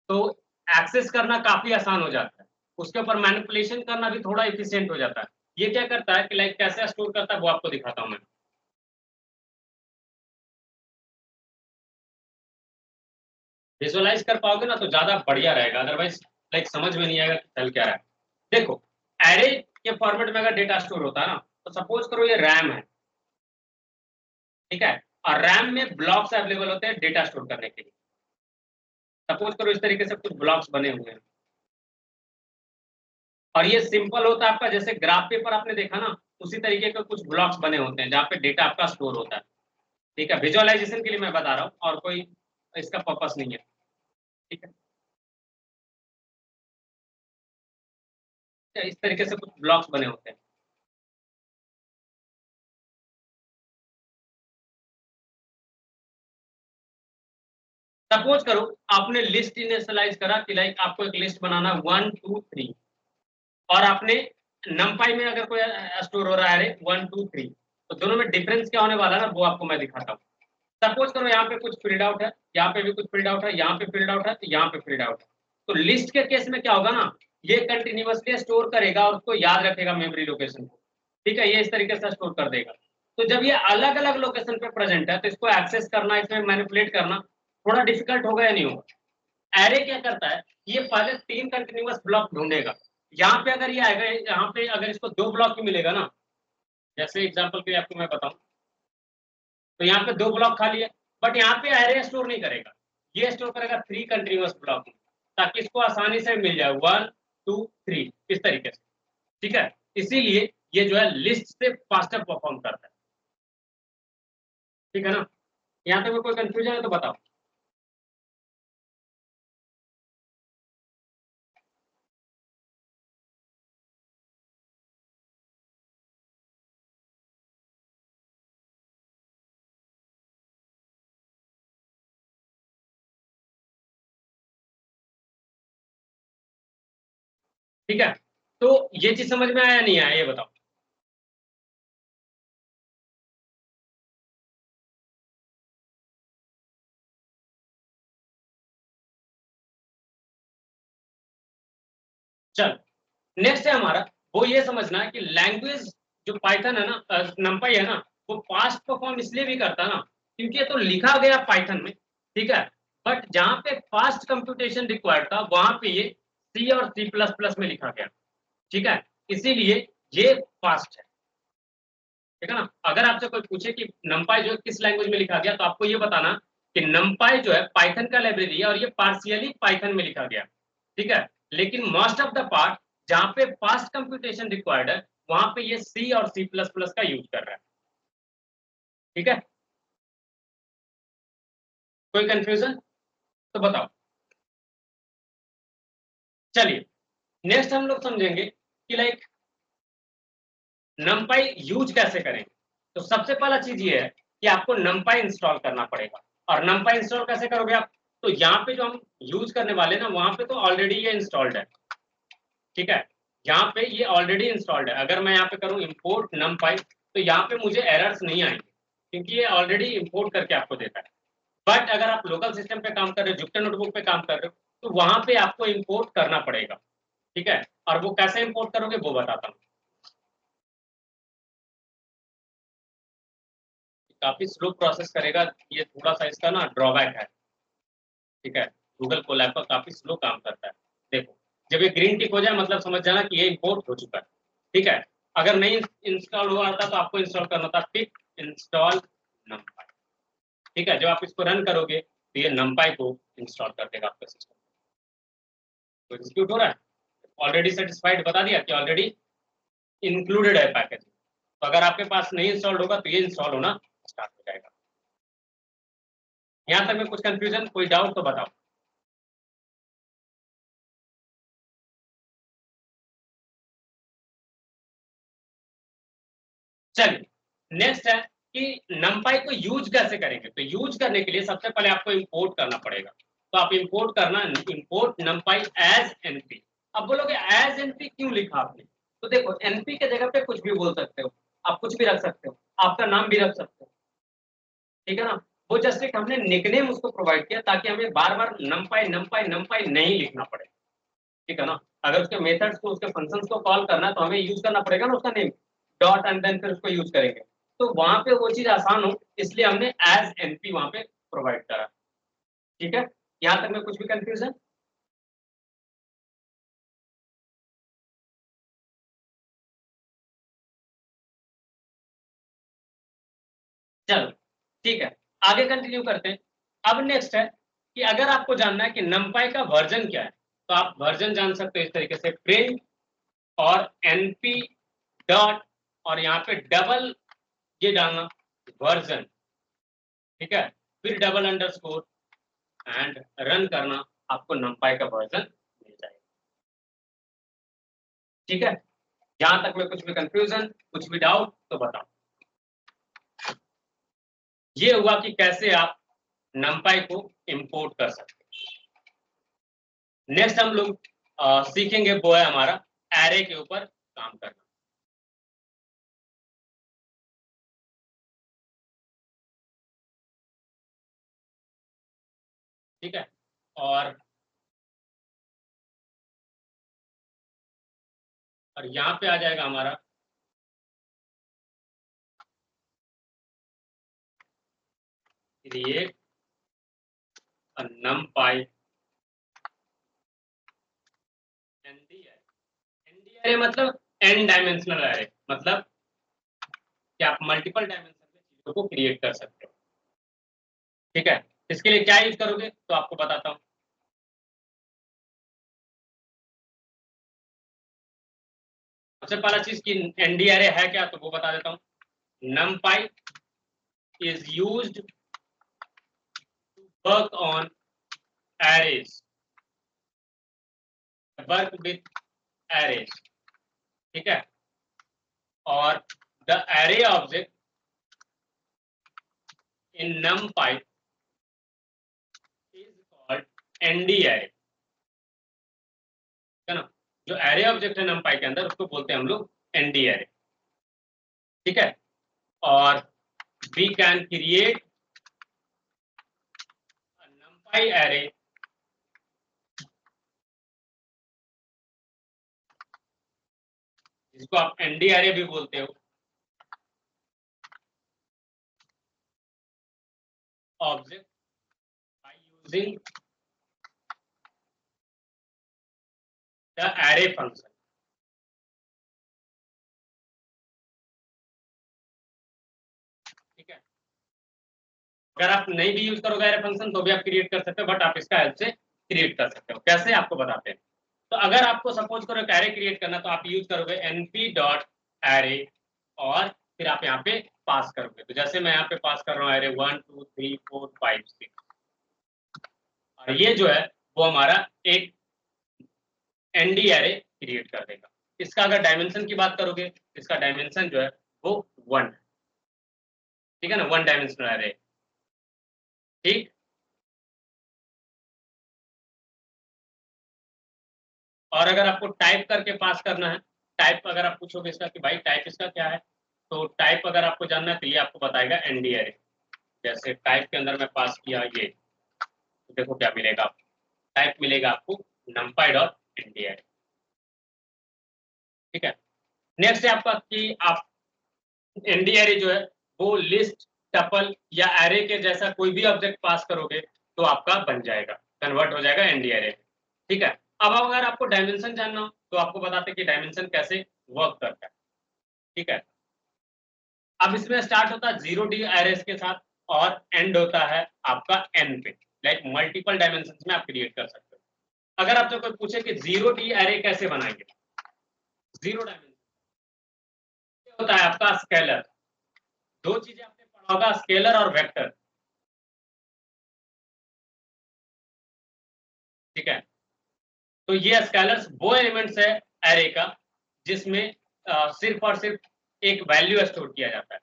तो एक्सेस करना काफी आसान हो जाता है, उसके ऊपर मैनिपुलेशन करना भी थोड़ा इफिशियंट हो जाता है। ये क्या करता है कि लाइक कैसे स्टोर करता है वो आपको दिखाता हूं मैं। विजुअलाइज कर पाओगे ना तो ज्यादा बढ़िया रहेगा, अदरवाइज लाइक समझ में नहीं आएगा कि चल क्या रहा है। देखो एरे के फॉर्मेट में अगर डेटा स्टोर होता है ना, तो सपोज करो ये रैम है, ठीक है, और रैम में ब्लॉक्स अवेलेबल होते हैं डेटा स्टोर करने के लिए। सपोज करो इस तरीके से कुछ ब्लॉक्स बने हुए हैं, और ये सिंपल होता है आपका, जैसे ग्राफ पेपर आपने देखा ना, उसी तरीके के कुछ ब्लॉक्स बने होते हैं जहाँ पे डेटा आपका स्टोर होता है, ठीक है, विजुअलाइजेशन के लिए मैं बता रहा हूँ और कोई इसका पर्पस नहीं है, ठीक है। इस तरीके से कुछ ब्लॉक्स बने होते हैं। सपोज करो आपने लिस्ट इनिशियलाइज करा कि लाइक आपको एक लिस्ट बनाना 1 2 3, और आपने नंपाई में अगर कोई स्टोर हो रहा है 1 2 3, तो दोनों में डिफरेंस क्या होने वाला है ना वो आपको मैं दिखाता हूँ। सपोज करो यहाँ पे कुछ फील्ड आउट है, यहाँ पे भी कुछ फील्ड आउट है, यहाँ पे फील्ड आउट है, तो यहाँ पे फील्ड आउट है। तो लिस्ट के केस में क्या होगा ना, ये कंटिन्यूअसली स्टोर करेगा और उसको याद रखेगा मेमोरी लोकेशन को, ठीक है, ये इस तरीके से स्टोर कर देगा। तो जब ये अलग अलग लोकेशन पे प्रेजेंट है तो इसको एक्सेस करना, इसमें मैनिपुलेट करना थोड़ा डिफिकल्ट होगा या नहीं होगा। एरे क्या करता है, ये पहले 3 कंटिन्यूअस ब्लॉक ढूंढेगा, यहाँ पे अगर ये आएगा, यहाँ पे अगर इसको 2 ब्लॉक ही मिलेगा ना, जैसे एग्जांपल के लिए आपको मैं बताऊं, तो यहाँ पे 2 ब्लॉक खाली है, बट यहाँ पे एरे स्टोर नहीं करेगा, ये स्टोर करेगा 3 कंटिन्यूअस ब्लॉक में, ताकि इसको आसानी से मिल जाए 1 2 3 इस तरीके से, ठीक है। इसीलिए ये जो है लिस्ट से फास्टर परफॉर्म करता है, ठीक है ना। यहाँ पे कोई कंफ्यूजन है तो बताओ। ठीक है, तो ये चीज समझ में आया नहीं आया ये बताओ। चल, नेक्स्ट है हमारा, वो ये समझना है कि लैंग्वेज जो पाइथन है ना, नंपाई है ना, वो फास्ट परफॉर्म इसलिए भी करता है ना क्योंकि ये तो लिखा गया पाइथन में, ठीक है, बट जहां पे फास्ट कंप्यूटेशन रिक्वायर्ड था वहां पे ये सी और सी प्लस प्लस में लिखा गया, ठीक है, इसीलिए ये फास्ट है, ठीक है ना। अगर आपसे कोई पूछे कि नंपाई जो है किस लैंग्वेज में लिखा गया, तो आपको ये बताना कि नंपाई जो है पाइथन का लाइब्रेरी है और ये पार्शियली पाइथन में लिखा गया, ठीक है, लेकिन मोस्ट ऑफ द पार्ट जहां पे फास्ट कंप्यूटेशन रिक्वायर्ड है वहां पे ये सी और सी प्लस प्लस का यूज कर रहा है, ठीक है। कोई कंफ्यूजन तो बताओ। चलिए, नेक्स्ट हम लोग समझेंगे कि लाइक नमपाई यूज कैसे करें। तो सबसे पहला चीज ये है कि आपको नमपाई इंस्टॉल करना पड़ेगा। और नमपाई इंस्टॉल कैसे करोगे आप, तो यहाँ पे जो हम यूज करने वाले ना वहां पे तो ऑलरेडी ये इंस्टॉल्ड है, ठीक है, यहाँ पे ये ऑलरेडी इंस्टॉल्ड है। अगर मैं यहाँ पे करूँ इंपोर्ट नमपाई तो यहाँ पे मुझे एरर्स नहीं आएंगे क्योंकि ये ऑलरेडी इंपोर्ट करके आपको देता है। बट अगर आप लोकल सिस्टम पे काम कर रहे हो, जुपिटर नोटबुक पे काम कर रहे हो, तो वहां पे आपको इंपोर्ट करना पड़ेगा, ठीक है। और वो कैसे इंपोर्ट करोगे वो बताता हूँ। काफी स्लो प्रोसेस करेगा, ये थोड़ा सा इसका ना ड्रॉबैक है, ठीक है। गूगल कोलैब पर काफी स्लो काम करता है। देखो, जब ये ग्रीन टिक हो जाए मतलब समझ जाना कि ये इंपोर्ट हो चुका है, ठीक है। अगर नहीं इंस्टॉल हुआ था तो आपको इंस्टॉल करना था पिक इंस्टॉल नमपाई, ठीक है। जब आप इसको रन करोगे तो ये नमपाई को इंस्टॉल कर देगा आपके सिस्टम। तो एग्जीक्यूट हो रहा है, ऑलरेडी सेटिस्फाइड बता दिया कि ऑलरेडी इंक्लूडेड है पैकेज। तो अगर आपके पास नहीं इंस्टॉल्ड होगा तो ये इंस्टॉल होना स्टार्ट हो जाएगा। यहाँ तक में कुछ कंफ्यूजन, कोई डाउट तो बताओ। चलिए, नेक्स्ट है कि नमपाई को यूज कैसे करेंगे। तो यूज करने के लिए सबसे पहले आपको इंपोर्ट करना पड़ेगा। तो आप इंपोर्ट करना, इंपोर्ट नमपाई एज एनपी। अब बोलोगे एज एनपी क्यों लिखा आपने, तो देखो एनपी के जगह पे कुछ भी बोल सकते हो, आप कुछ भी रख सकते हो, आपका नाम भी रख सकते हो, ठीक है ना। वो जस्ट एक हमने निकनेम उसको प्रोवाइड किया ताकि हमें बार बार नमपाई नमपाई नमपाई नहीं लिखना पड़े, ठीक है ना। अगर उसके मेथड्स को, उसके फंक्शंस को कॉल करना है तो हमें यूज करना पड़ेगा ना उसका नेम, डॉट एंड देन फिर उसको यूज करेंगे। तो वहां पे वो चीज आसान हो इसलिए हमने एज एनपी वहां पे प्रोवाइड करा, ठीक है। यहां तक में कुछ भी कंफ्यूजन। चलो, ठीक है, आगे कंटिन्यू करते हैं। अब नेक्स्ट है कि अगर आपको जानना है कि नमपाई का वर्जन क्या है, तो आप वर्जन जान सकते हो इस तरीके से, प्रिंट और एनपी डॉट और यहाँ पे डबल ये डालना वर्जन, ठीक है, फिर डबल अंडरस्कोर एंड रन करना, आपको नमपाई का वर्जन मिल जाएगा, ठीक है। यहां तक में कुछ भी कंफ्यूजन, कुछ भी डाउट तो बताओ। ये हुआ कि कैसे आप नमपाई को इंपोर्ट कर सकते हैं। नेक्स्ट हम लोग सीखेंगे वो है हमारा एरे के ऊपर काम करना, ठीक है। और यहाँ पे आ जाएगा हमारा क्रिएट नमपाई एनडी मतलब एन डायमेंशनल एरे, मतलब कि आप मल्टीपल डायमेंशन में चीजों को क्रिएट कर सकते हो, ठीक है। इसके लिए क्या यूज करोगे तो आपको बताता हूँ। सबसे पहला चीज की एनडी एरे है क्या, तो वो बता देता हूँ। numpy is used to work on arrays, work with arrays, ठीक है। और the array object in numpy is called nd array, है ना। जो एरे ऑब्जेक्ट है नमपाई के अंदर उसको बोलते हैं हम लोग एनडी एरे, ठीक है। और we can create NumPy array जिसको आप एनडी एरे भी बोलते हो, object by using the array function, ठीक है। अगर आप नहीं भी यूज करोगे एरे फंक्शन तो भी आप क्रिएट कर सकते हो, बट आप इसका हेल्प से क्रिएट कर सकते हो। कैसे आपको बताते हैं। तो अगर आपको सपोज करो एक एरे क्रिएट करना तो आप यूज करोगे एनपी डॉट एरे और फिर आप यहाँ पे पास करोगे। तो जैसे मैं यहाँ पे पास कर रहा हूँ एरे 1 2 3 4 5 6, और ये जो है वो हमारा एक एनडी एरे क्रिएट कर देगा। इसका अगर डायमेंशन की बात करोगे, इसका डायमेंशन जो है वो 1 है, ठीक है ना, 1 डायमेंशनल एरे, ठीक। और अगर आपको टाइप करके पास करना है, टाइप अगर आप पूछोगे इसका कि भाई टाइप इसका क्या है, तो टाइप अगर आपको जानना है तो ये आपको बताएगा एनडी एरे। जैसे टाइप के अंदर मैं पास किया ये, तो देखो क्या मिलेगा आपको, टाइप मिलेगा आपको numpy डॉट एनडी एरे, ठीक है। नेक्स्ट है आपका कि आप एनडी एरे जो है वो लिस्ट, टपल या एरे के जैसा कोई भी ऑब्जेक्ट पास करोगे तो आपका बन जाएगा, कन्वर्ट हो जाएगा एनडी एरे, ठीक है। अब अगर आपको डायमेंशन जानना हो तो आपको बताते हैं कि डायमेंशन कैसे वर्क करता है, ठीक है। अब इसमें स्टार्ट होता है 0D एरेस के साथ और एंड होता है आपका एन पे, लाइक मल्टीपल डायमेंशन में आप क्रिएट कर सकते हो। अगर आपसे कोई पूछे कि 0D एरे कैसे बनाएंगे, 0 डायमेंशन होता है आपका स्केलर। दो चीजें आपने पढ़ा होगा, स्केलर और वेक्टर, ठीक है। तो ये स्केलर्स वो एलिमेंट्स है एरे का जिसमें सिर्फ और सिर्फ एक वैल्यू स्टोर किया जाता है।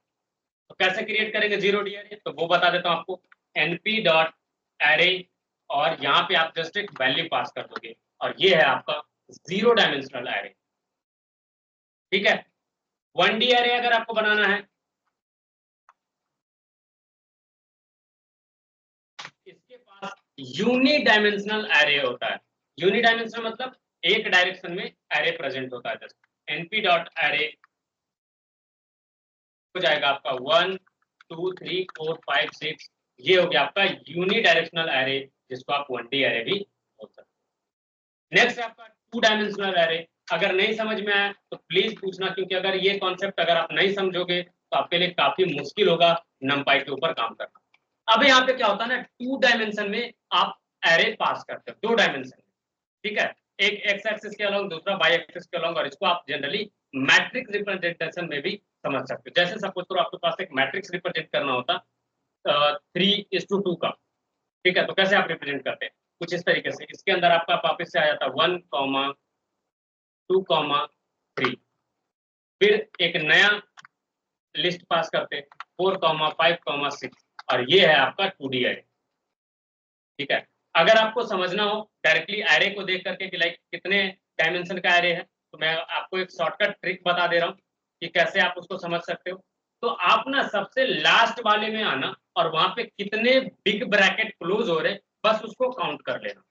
तो कैसे क्रिएट करेंगे 0D एरे, तो वो बता देता हूं आपको, np डॉट एरे और यहाँ पे आप जस्ट एक वैल्यू पास कर दोगे और ये है आपका 0 डायमेंशनल एरे, ठीक है। 1D एरे अगर आपको बनाना है, इसके पास यूनि डायमेंशनल एरे होता है। यूनि डायमेंशनल मतलब एक डायरेक्शन में एरे प्रेजेंट होता है। जस्ट np डॉट एरे हो जाएगा आपका 1 2 3 4 5 6, ये हो गया आपका यूनि डायरेक्शनल एरे जिसको आप 1D एरे भी बोल सकते हैं। नेक्स्ट है आपका 2 डायमेंशनल एरे। अगर नहीं समझ में आया तो प्लीज पूछना, क्योंकि अगर ये कॉन्सेप्ट अगर आप नहीं समझोगे तो आपके लिए काफी मुश्किल होगा नमपाई के ऊपर काम करना। अब यहाँ पे क्या होता है ना, 2 डायमेंशन में आप एरे पास करते हो, 2 डायमेंशन में, ठीक है। एक एक्स एक्सिस के अलॉन्ग, दूसरा वाई एक्सिस के अलॉन्ग, और इसको आप जनरली मैट्रिक्स रिप्रेजेंटेशन में भी समझ सकते हो। जैसे सपोज करो आपके पास एक मैट्रिक्स रिप्रेजेंट करना होता 3:2 का, ठीक है। तो कैसे आप रिप्रेजेंट करते हैं, कुछ इस तरीके से, इसके अंदर आपका वापस से आ जाता 1,2,3, फिर एक नया लिस्ट पास करते 4,5,6, और ये है आपका 2D एरे, ठीक है। अगर आपको समझना हो डायरेक्टली एरे को देख करके कि लाइक कितने डायमेंशन का एरे है, तो मैं आपको एक शॉर्टकट ट्रिक बता दे रहा हूँ कि कैसे आप उसको समझ सकते हो। तो आप ना सबसे लास्ट वाले में आना और वहां पे कितने बिग ब्रैकेट क्लोज हो रहे बस उसको काउंट कर लेना,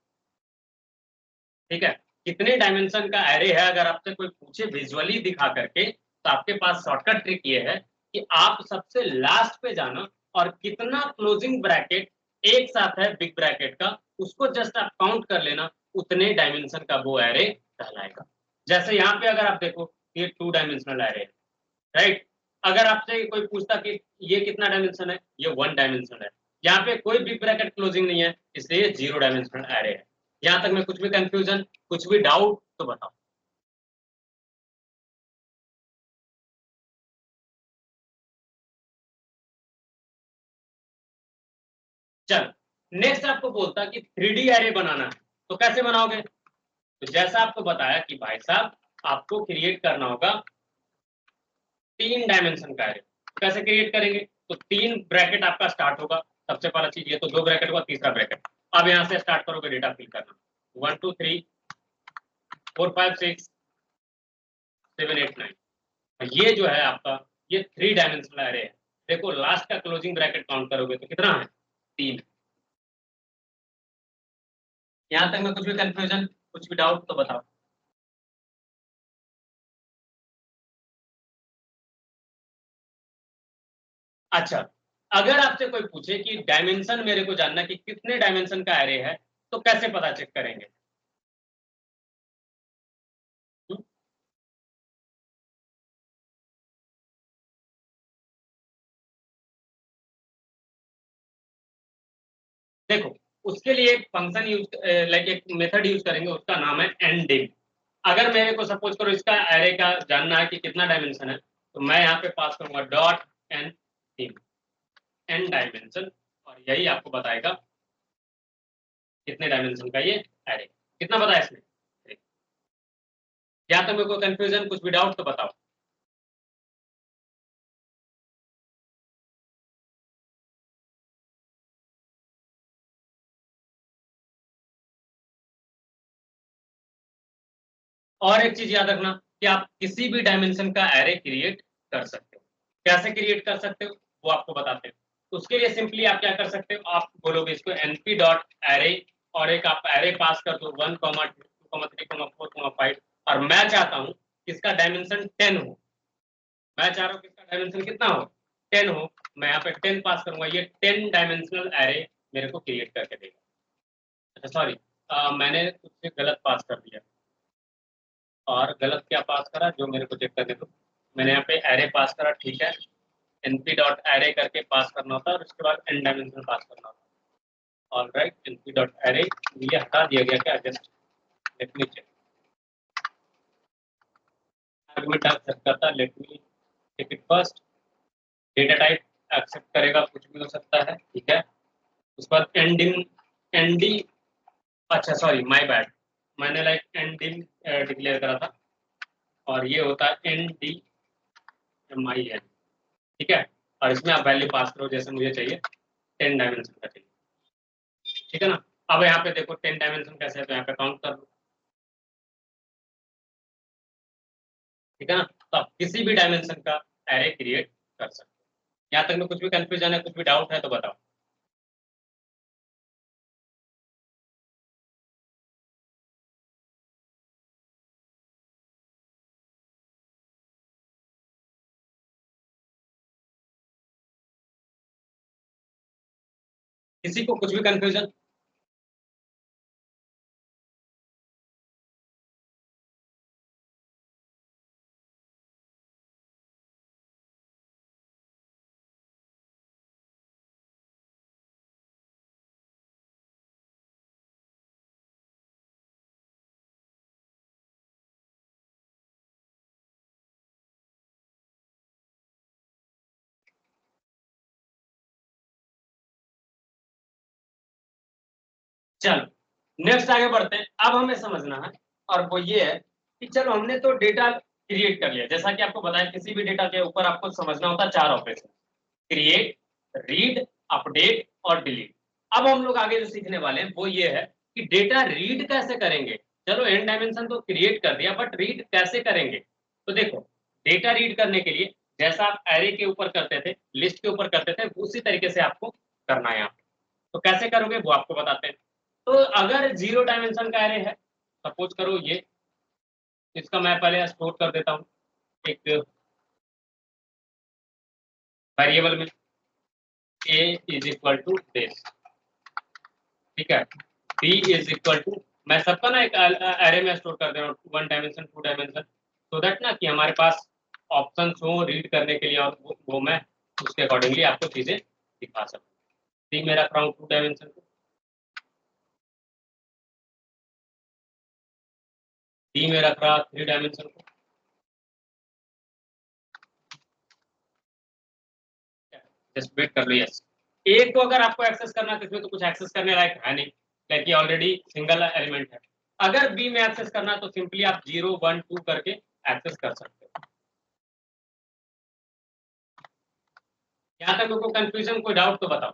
ठीक है। कितने डायमेंशन का एरे है अगर आपसे कोई पूछे विजुअली दिखा करके, तो आपके पास शॉर्टकट ट्रिक ये है कि आप सबसे लास्ट पे जाना और कितना क्लोजिंग ब्रैकेट एक साथ है बिग ब्रैकेट का, उसको जस्ट आप काउंट कर लेना, उतने डायमेंशन का वो एरे कहलाएगा। जैसे यहाँ पे अगर आप देखो ये 2 डायमेंशनल एरे है, राइट। अगर आपसे कोई पूछता कि ये कितना डायमेंशन है, ये 1 डायमेंशनल है, यहाँ पे कोई बिग ब्रैकेट क्लोजिंग नहीं है, इसलिए 0 डायमेंशनल एरे है। यहाँ तक में कुछ भी कंफ्यूजन, कुछ भी डाउट तो बताओ। चल, नेक्स्ट आपको बोलता कि 3D एरे बनाना है, तो कैसे बनाओगे। तो जैसा आपको बताया कि भाई साहब आपको क्रिएट करना होगा 3 डायमेंशन का एरे। कैसे क्रिएट करेंगे, तो 3 ब्रैकेट आपका स्टार्ट होगा, सबसे पहला चीज ये, तो 2 ब्रैकेट हुआ, तीसरा ब्रैकेट। अब यहाँ से स्टार्ट करोगे डेटा फिल करना, 1 2 3 4 5 6 7 8 9। ये जो है आपका ये 3 डायमेंशनल एरे है। देखो लास्ट का क्लोजिंग ब्रैकेट काउंट करोगे तो कितना है? 3। यहां तक में कुछ भी कंफ्यूजन, कुछ भी डाउट तो बताओ। अच्छा, अगर आपसे कोई पूछे कि डायमेंशन मेरे को जानना कि कितने डायमेंशन का एरे है, तो कैसे पता चेक करेंगे? हम्म? देखो, उसके लिए एक फंक्शन यूज, लाइक एक मेथड यूज करेंगे, उसका नाम है एनडिम। अगर मेरे को सपोज करो इसका एरे का जानना है कि कितना डायमेंशन है, तो मैं यहाँ पे पास करूंगा dot n dim, n dimension, और यही आपको बताएगा कितने डायमेंशन का ये एरे। कितना पता है इसमें? या तो मेरे को कंफ्यूजन, कुछ भी डाउट तो बताओ। और एक चीज याद रखना कि आप किसी भी डायमेंशन का एरे क्रिएट कर सकते हो। कैसे क्रिएट कर सकते हो वो आपको बताते हैं। उसके लिए सिंपली आप क्या कर सकते हो, आप बोलोगे इसको np डॉट एरे, और एक आप एरे पास कर दो 1 2 3 4 5, और मैं चाहता हूं कि इसका डायमेंशन 10 हो। मैं चाह रहा हूँ कि इसका डायमेंशन कितना हो? 10 हो। मैं यहाँ पे 10 पास करूंगा, ये 10 डायमेंशनल एरे मेरे को क्रिएट करके देगा। अच्छा सॉरी, मैंने कुछ गलत पास कर दिया। और गलत क्या पास करा जो मेरे को चेक करने दो। मैंने यहाँ पे एरे पास करा, ठीक है। np डॉट एरे करके पास करना होता है, और उसके बाद n डायमेंशन पास करना होता है। All right, np dot array ये हटा दिया गया क्या? Just let me check. Argument accept करता, let me take it first. Data type accept करेगा, कुछ भी हो सकता है, ठीक है। उसके बाद एंडिंग, एनडी, अच्छा सॉरी माय बैड, मैंने लाइक एंडिंग डिक्लेयर करा था, और ये होता है N D M I N, ठीक है। और इसमें आप वैल्यू पास करो जैसे मुझे चाहिए, 10 डायमेंशन का चाहिए, ठीक है ना। अब यहाँ पे देखो 10 डायमेंशन कैसे है, तो यहाँ पे काउंट कर लो, ठीक है ना। तो आप किसी भी डायमेंशन का एरे क्रिएट कर सकते हो। यहाँ तक में कुछ भी कंफ्यूजन है, कुछ भी डाउट है तो बताओ। किसी को कुछ भी कंफ्यूजन? चलो नेक्स्ट आगे बढ़ते हैं। अब हमें समझना है, और वो ये है कि चलो हमने तो डेटा क्रिएट कर लिया, जैसा कि आपको बताया किसी भी डेटा के ऊपर आपको समझना होता है 4 ऑपरेशन: क्रिएट, रीड, अपडेट और डिलीट। अब हम लोग आगे जो सीखने वाले हैं वो ये है कि डेटा रीड कैसे करेंगे। चलो एन डायमेंशन तो क्रिएट कर दिया, बट रीड कैसे करेंगे? तो देखो, डेटा रीड करने के लिए जैसा आप एरे के ऊपर करते थे, लिस्ट के ऊपर करते थे, उसी तरीके से आपको करना है यहाँ पे। तो कैसे करोगे वो आपको बताते हैं। तो अगर 0 डायमेंशन का एरे है, सपोज करो ये, इसका मैं पहले स्टोर कर देता हूँ एक वेरिएबल में, a is equal to this, ठीक है। b इज इक्वल टू, मैं सबका ना एक एरे में स्टोर कर दे रहा हूँ, 1 डायमेंशन 2 डायमेंशन, सो दैट ना कि हमारे पास ऑप्शन हो रीड करने के लिए, और वो मैं उसके अकॉर्डिंगली आपको चीजें दिखा सकूँ। b में रख रहा हूँ 2 डायमेंशन को, d में रख रहा 3 डायमेंशन को, जस्ट वेट कर लो। यस, एक को अगर आपको एक्सेस करना है तो इसमें तो कुछ एक्सेस करने लायक है नहीं, क्योंकि ऑलरेडी सिंगल एलिमेंट है। अगर बी में एक्सेस करना है तो सिंपली आप 0 1 2 करके एक्सेस कर सकते हो। यहाँ तक कोई कंफ्यूजन, कोई डाउट तो बताओ।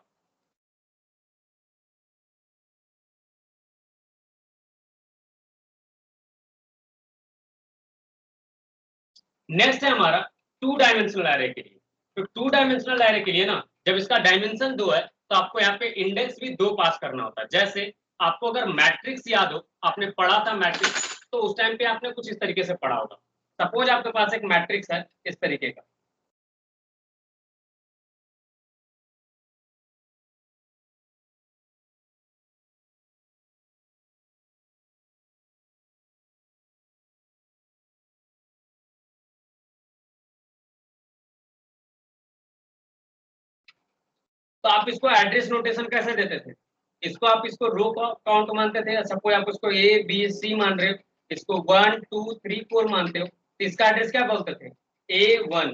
नेक्स्ट है हमारा टू डायमेंशनल एरे के लिए। तो टू डायमेंशनल एरे के लिए ना, जब इसका डायमेंशन 2 है तो आपको यहाँ पे इंडेक्स भी 2 पास करना होता है। जैसे आपको अगर मैट्रिक्स याद हो, आपने पढ़ा था मैट्रिक्स, तो उस टाइम पे आपने कुछ इस तरीके से पढ़ा होगा। सपोज आपके पास एक मैट्रिक्स है इस तरीके का, तो आप इसको एड्रेस नोटेशन कैसे देते थे? इसको आप इसको रो काउंट मानते थे, सपोज आप इसको ए बी सी मान रहे हो, इसको 1 2 3 4 मानते हो, तो इसका एड्रेस क्या बोलते थे? A1,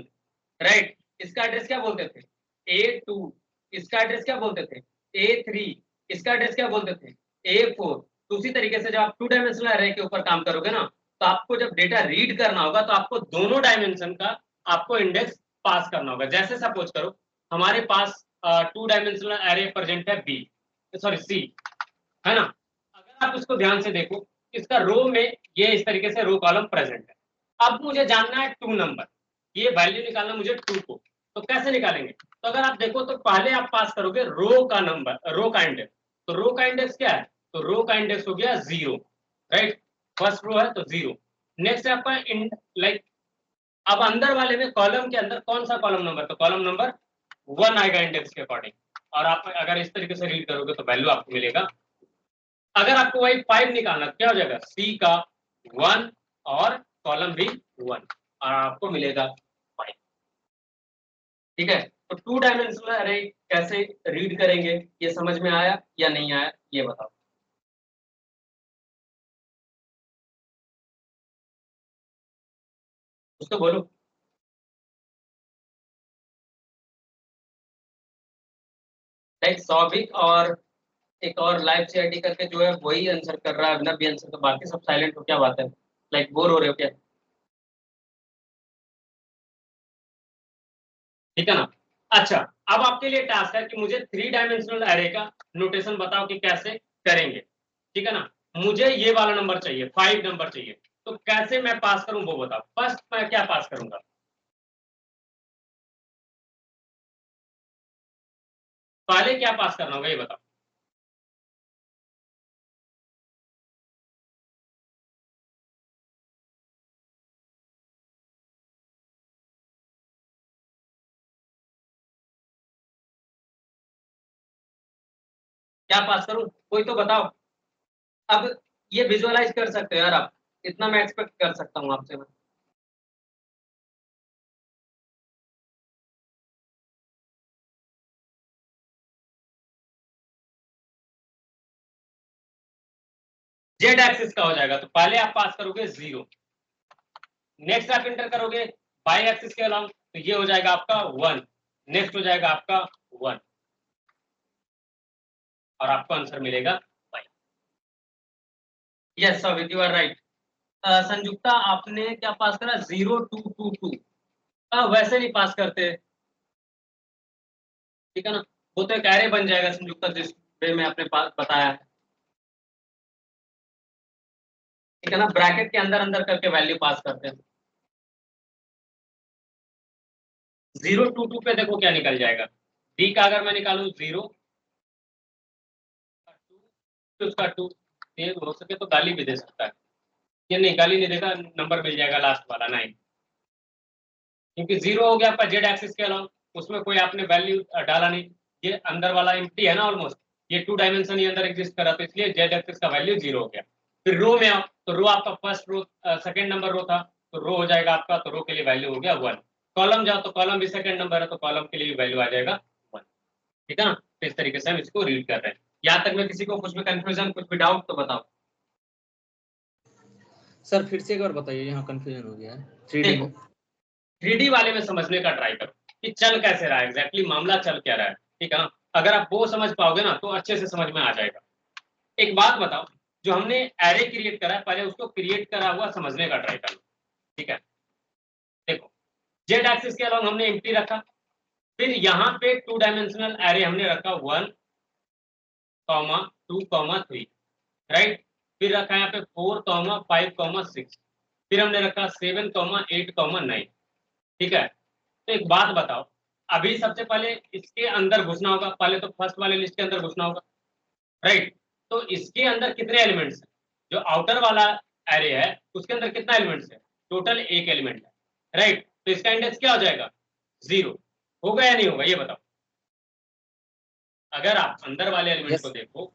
right. इसका एड्रेस क्या बोलते थे? A2। इसका एड्रेस क्या बोलते थे? A3। इसका एड्रेस क्या बोलते थे? A4। तो उसी तरीके से जब आप टू डायमेंशनल एरे के ऊपर काम करोगे ना, तो आपको जब डेटा रीड करना होगा तो आपको दोनों डायमेंशन का आपको इंडेक्स पास करना होगा। जैसे सपोज करो हमारे पास टू डायमेंशनल एरे प्रेजेंट है बी, सॉरी सी, है ना। अगर आप इसको ध्यान से देखो, इसका रो में ये इस तरीके से रो कॉलम प्रेजेंट है। अब मुझे जानना है टू नंबर, ये वैल्यू निकालना मुझे टू को, तो कैसे निकालेंगे? तो अगर आप देखो तो पहले आप पास करोगे रो का नंबर, रो का इंडेक्स। तो रो का इंडेक्स क्या है? तो रो का इंडेक्स हो गया 0, राइट। फर्स्ट रो है तो 0। नेक्स्ट है आपका लाइक, अब अंदर वाले में कॉलम के अंदर कौन सा कॉलम नंबर? तो कॉलम नंबर 1 आएगा इंडेक्स के अकॉर्डिंग। और आप अगर इस तरीके से रीड करोगे तो वैल्यू आपको मिलेगा। अगर आपको वही 5 निकालना, क्या हो जाएगा? सी का 1 और कॉलम भी 1, और आपको मिलेगा 5। ठीक है, तो टू डायमेंशनल अरे कैसे रीड करेंगे, ये समझ में आया या नहीं आया, ये बताओ। उसको बोलो। लाइक सौभिक और एक और लाइव सीआईडी करके जो है वही आंसर कर रहा है, अभिनव भी आंसर, तो बाकी सब साइलेंट हो, क्या बात है? लाइक बोर हो रहे हो क्या? ठीक है ना। अच्छा, अब आपके लिए टास्क है कि मुझे थ्री डायमेंशनल एरे का नोटेशन बताओ कि कैसे करेंगे। ठीक है ना। मुझे ये वाला नंबर चाहिए, 5 नंबर चाहिए, तो कैसे मैं पास करूं वो बताओ। फर्स्ट मैं क्या पास करूंगा? पहले क्या पास करना होगा ये बताओ। क्या पास करूं, कोई तो बताओ। अब ये विजुअलाइज कर सकते हो यार आप, इतना मैं एक्सपेक्ट कर सकता हूँ आपसे मैं। जेड एक्सिस का हो जाएगा, तो पहले आप पास करोगे 0। नेक्स्ट आप इंटर करोगे वाई एक्सिस के अलावा, तो ये हो जाएगा आपका 1। नेक्स्ट हो जाएगा आपका 1, और आपको आंसर मिलेगा 5। Yes sir, you are right. Sanyukta आपने क्या पास करा? 0222। वैसे नहीं पास करते, ठीक है ना। वो तो एक एरे बन जाएगा संयुक्ता, जिस वे में आपने बताया है, ठीक है ना। ब्रैकेट के अंदर अंदर करके वैल्यू पास करते हैं। 022 पे देखो क्या निकल जाएगा। डी का अगर मैं निकालू 0, तो उसका 2, ये हो सके तो गाली भी दे सकता है। ये नहीं, गाली नहीं देगा, नंबर मिल जाएगा लास्ट वाला 9, क्योंकि 0 हो गया आपका जेड एक्सिस के अलावा, उसमें कोई आपने वैल्यू डाला नहीं। ये अंदर वाला एम्प्टी है ना ऑलमोस्ट, ये टू डायमेंशन ही अंदर एग्जिस्ट कर रहा, तो इसलिए जेड एक्सिस का वैल्यू 0 हो गया। फिर रो में आओ, तो रो आपका फर्स्ट रो, सेकंड नंबर रो था, तो रो हो जाएगा आपका, तो रो के लिए वैल्यू हो गया 1। कॉलम जाओ तो कॉलम भी सेकंड नंबर है, तो कॉलम के लिए भी वैल्यू आ जाएगा 1। ठीक है ना। तो इस तरीके से हम इसको रीड कर रहे हैं। यहाँ तक में किसी को कुछ भी कंफ्यूजन, कुछ भी डाउट तो बताओ। सर फिर से एक बार बताइए, यहाँ कंफ्यूजन हो गया है 3D देखो में। 3D वाले में समझने का ट्राई करो कि चल कैसे रहा है, एग्जैक्टली मामला चल क्या रहा है। ठीक है ना। अगर आप वो समझ पाओगे ना तो अच्छे से समझ में आ जाएगा। एक बात बताओ, जो हमने एरे क्रिएट करा है, पहले उसको क्रिएट करा हुआ समझने का ट्राई करो। ठीक है, देखो जेड एक्सिस के अलावा हमने एम्प्टी रखा, फिर यहाँ पे टू डायमेंशनल एरे हमने रखा 1, 2, 3, राइट। फिर रखा यहाँ पे 4, 5, 6। फिर हमने रखा 7, 8, 9। ठीक है, तो एक बात बताओ, अभी सबसे पहले इसके अंदर घुसना होगा, पहले तो फर्स्ट वाले लिस्ट के अंदर घुसना होगा, राइट। तो इसके अंदर कितने एलिमेंट्स हैं? जो आउटर वाला एरे है उसके अंदर कितना एलिमेंट्स है? टोटल एक एलिमेंट है, राइट। तो इसका इंडेक्स क्या हो जाएगा? 0 होगा या नहीं होगा, ये बताओ। अगर आप अंदर वाले एलिमेंट को देखो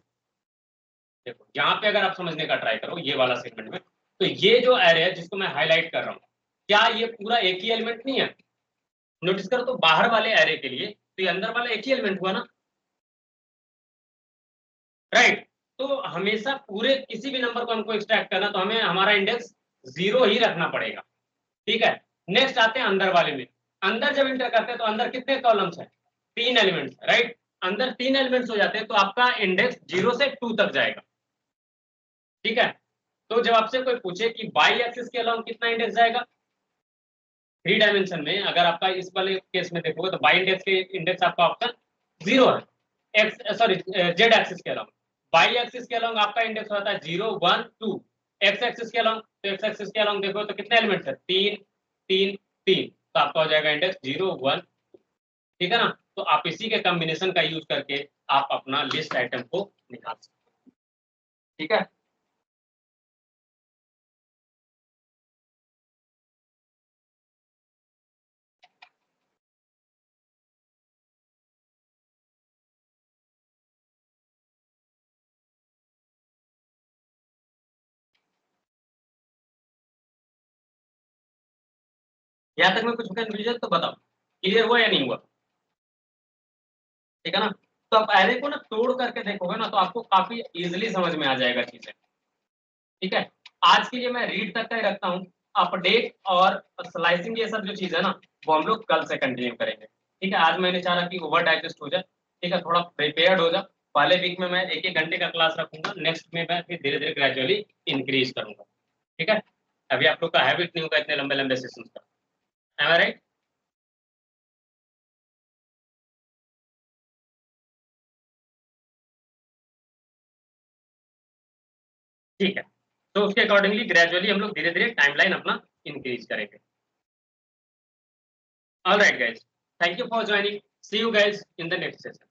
यहाँ पे अगर आप समझने का ट्राई करो ये वाला सेगमेंट में, तो ये जो एरे है जिसको मैं हाईलाइट कर रहा हूँ, क्या ये पूरा एक ही एलिमेंट नहीं है? नोटिस करो तो बाहर वाले एरे के लिए तो ये अंदर वाला एक ही एलिमेंट हुआ ना, राइट। तो हमेशा पूरे किसी भी नंबर को हमको एक्सट्रैक्ट करना तो हमें हमारा इंडेक्स 0 ही रखना पड़ेगा, ठीक है। नेक्स्ट आते हैं अंदर वाले में। अंदर जब इंटर करते हैं तो अंदर कितने कॉलम्स हैं? 3 एलिमेंट्स, राइट। अंदर 3 एलिमेंट्स हो जाते हैं तो आपका इंडेक्स 0 से 2 तक जाएगा, ठीक है। तो जब आपसे कोई पूछे कि बाई एक्सिस के अलावा कितना इंडेक्स जाएगा 3 डायमेंशन में, अगर आपका इस वाले केस में देखोगे तो बाई इंडेक्स के इंडेक्स आपका ऑप्शन 0 है, जेड एक्सिस के अलावा। बाई एक्सिस के अलावा आपका इंडेक्स होता है 0, 1, 2। एक्स एक्सिस के अलावा, तो एक्स एक्सिस के अलावा देखो तो कितने एलिमेंट्स है? 3, 3, 3। तो आपका हो जाएगा इंडेक्स 0, 1, ठीक है ना। तो आप इसी के कॉम्बिनेशन का यूज करके आप अपना लिस्ट आइटम को निकाल सकते हैं, ठीक है। यहाँ तक में कुछ कंफ्यूजन तो बताओ, क्लियर हुआ या नहीं हुआ? ठीक है ना। तो आप एरे को ना तोड़ करके देखोगे ना तो आपको काफी इजीली समझ में आ जाएगा चीजें, ठीक है। आज के लिए मैं रीड तक का ही रखता हूँ, अपडेट और स्लाइसिंग ये सब जो चीज है ना वो हम लोग कल से कंटिन्यू करेंगे, ठीक है। आज मैंने चाहा कि ओवर डाइजेस्ट हो जाए, ठीक है, थोड़ा प्रिपेयर्ड हो जाए। पहले वीक में मैं 1-1 घंटे का क्लास रखूंगा, नेक्स्ट में मैं फिर धीरे धीरे ग्रेजुअली इंक्रीज करूंगा, ठीक है। अभी आप लोग का हैबिट नहीं होगा इतने लंबे लंबे सेशंस का, एम आई राइट? ठीक है, तो उसके अकॉर्डिंगली ग्रेजुअली हम लोग धीरे धीरे टाइमलाइन अपना इंक्रीज करेंगे। All right guys, thank you for joining, see you guys in the next session.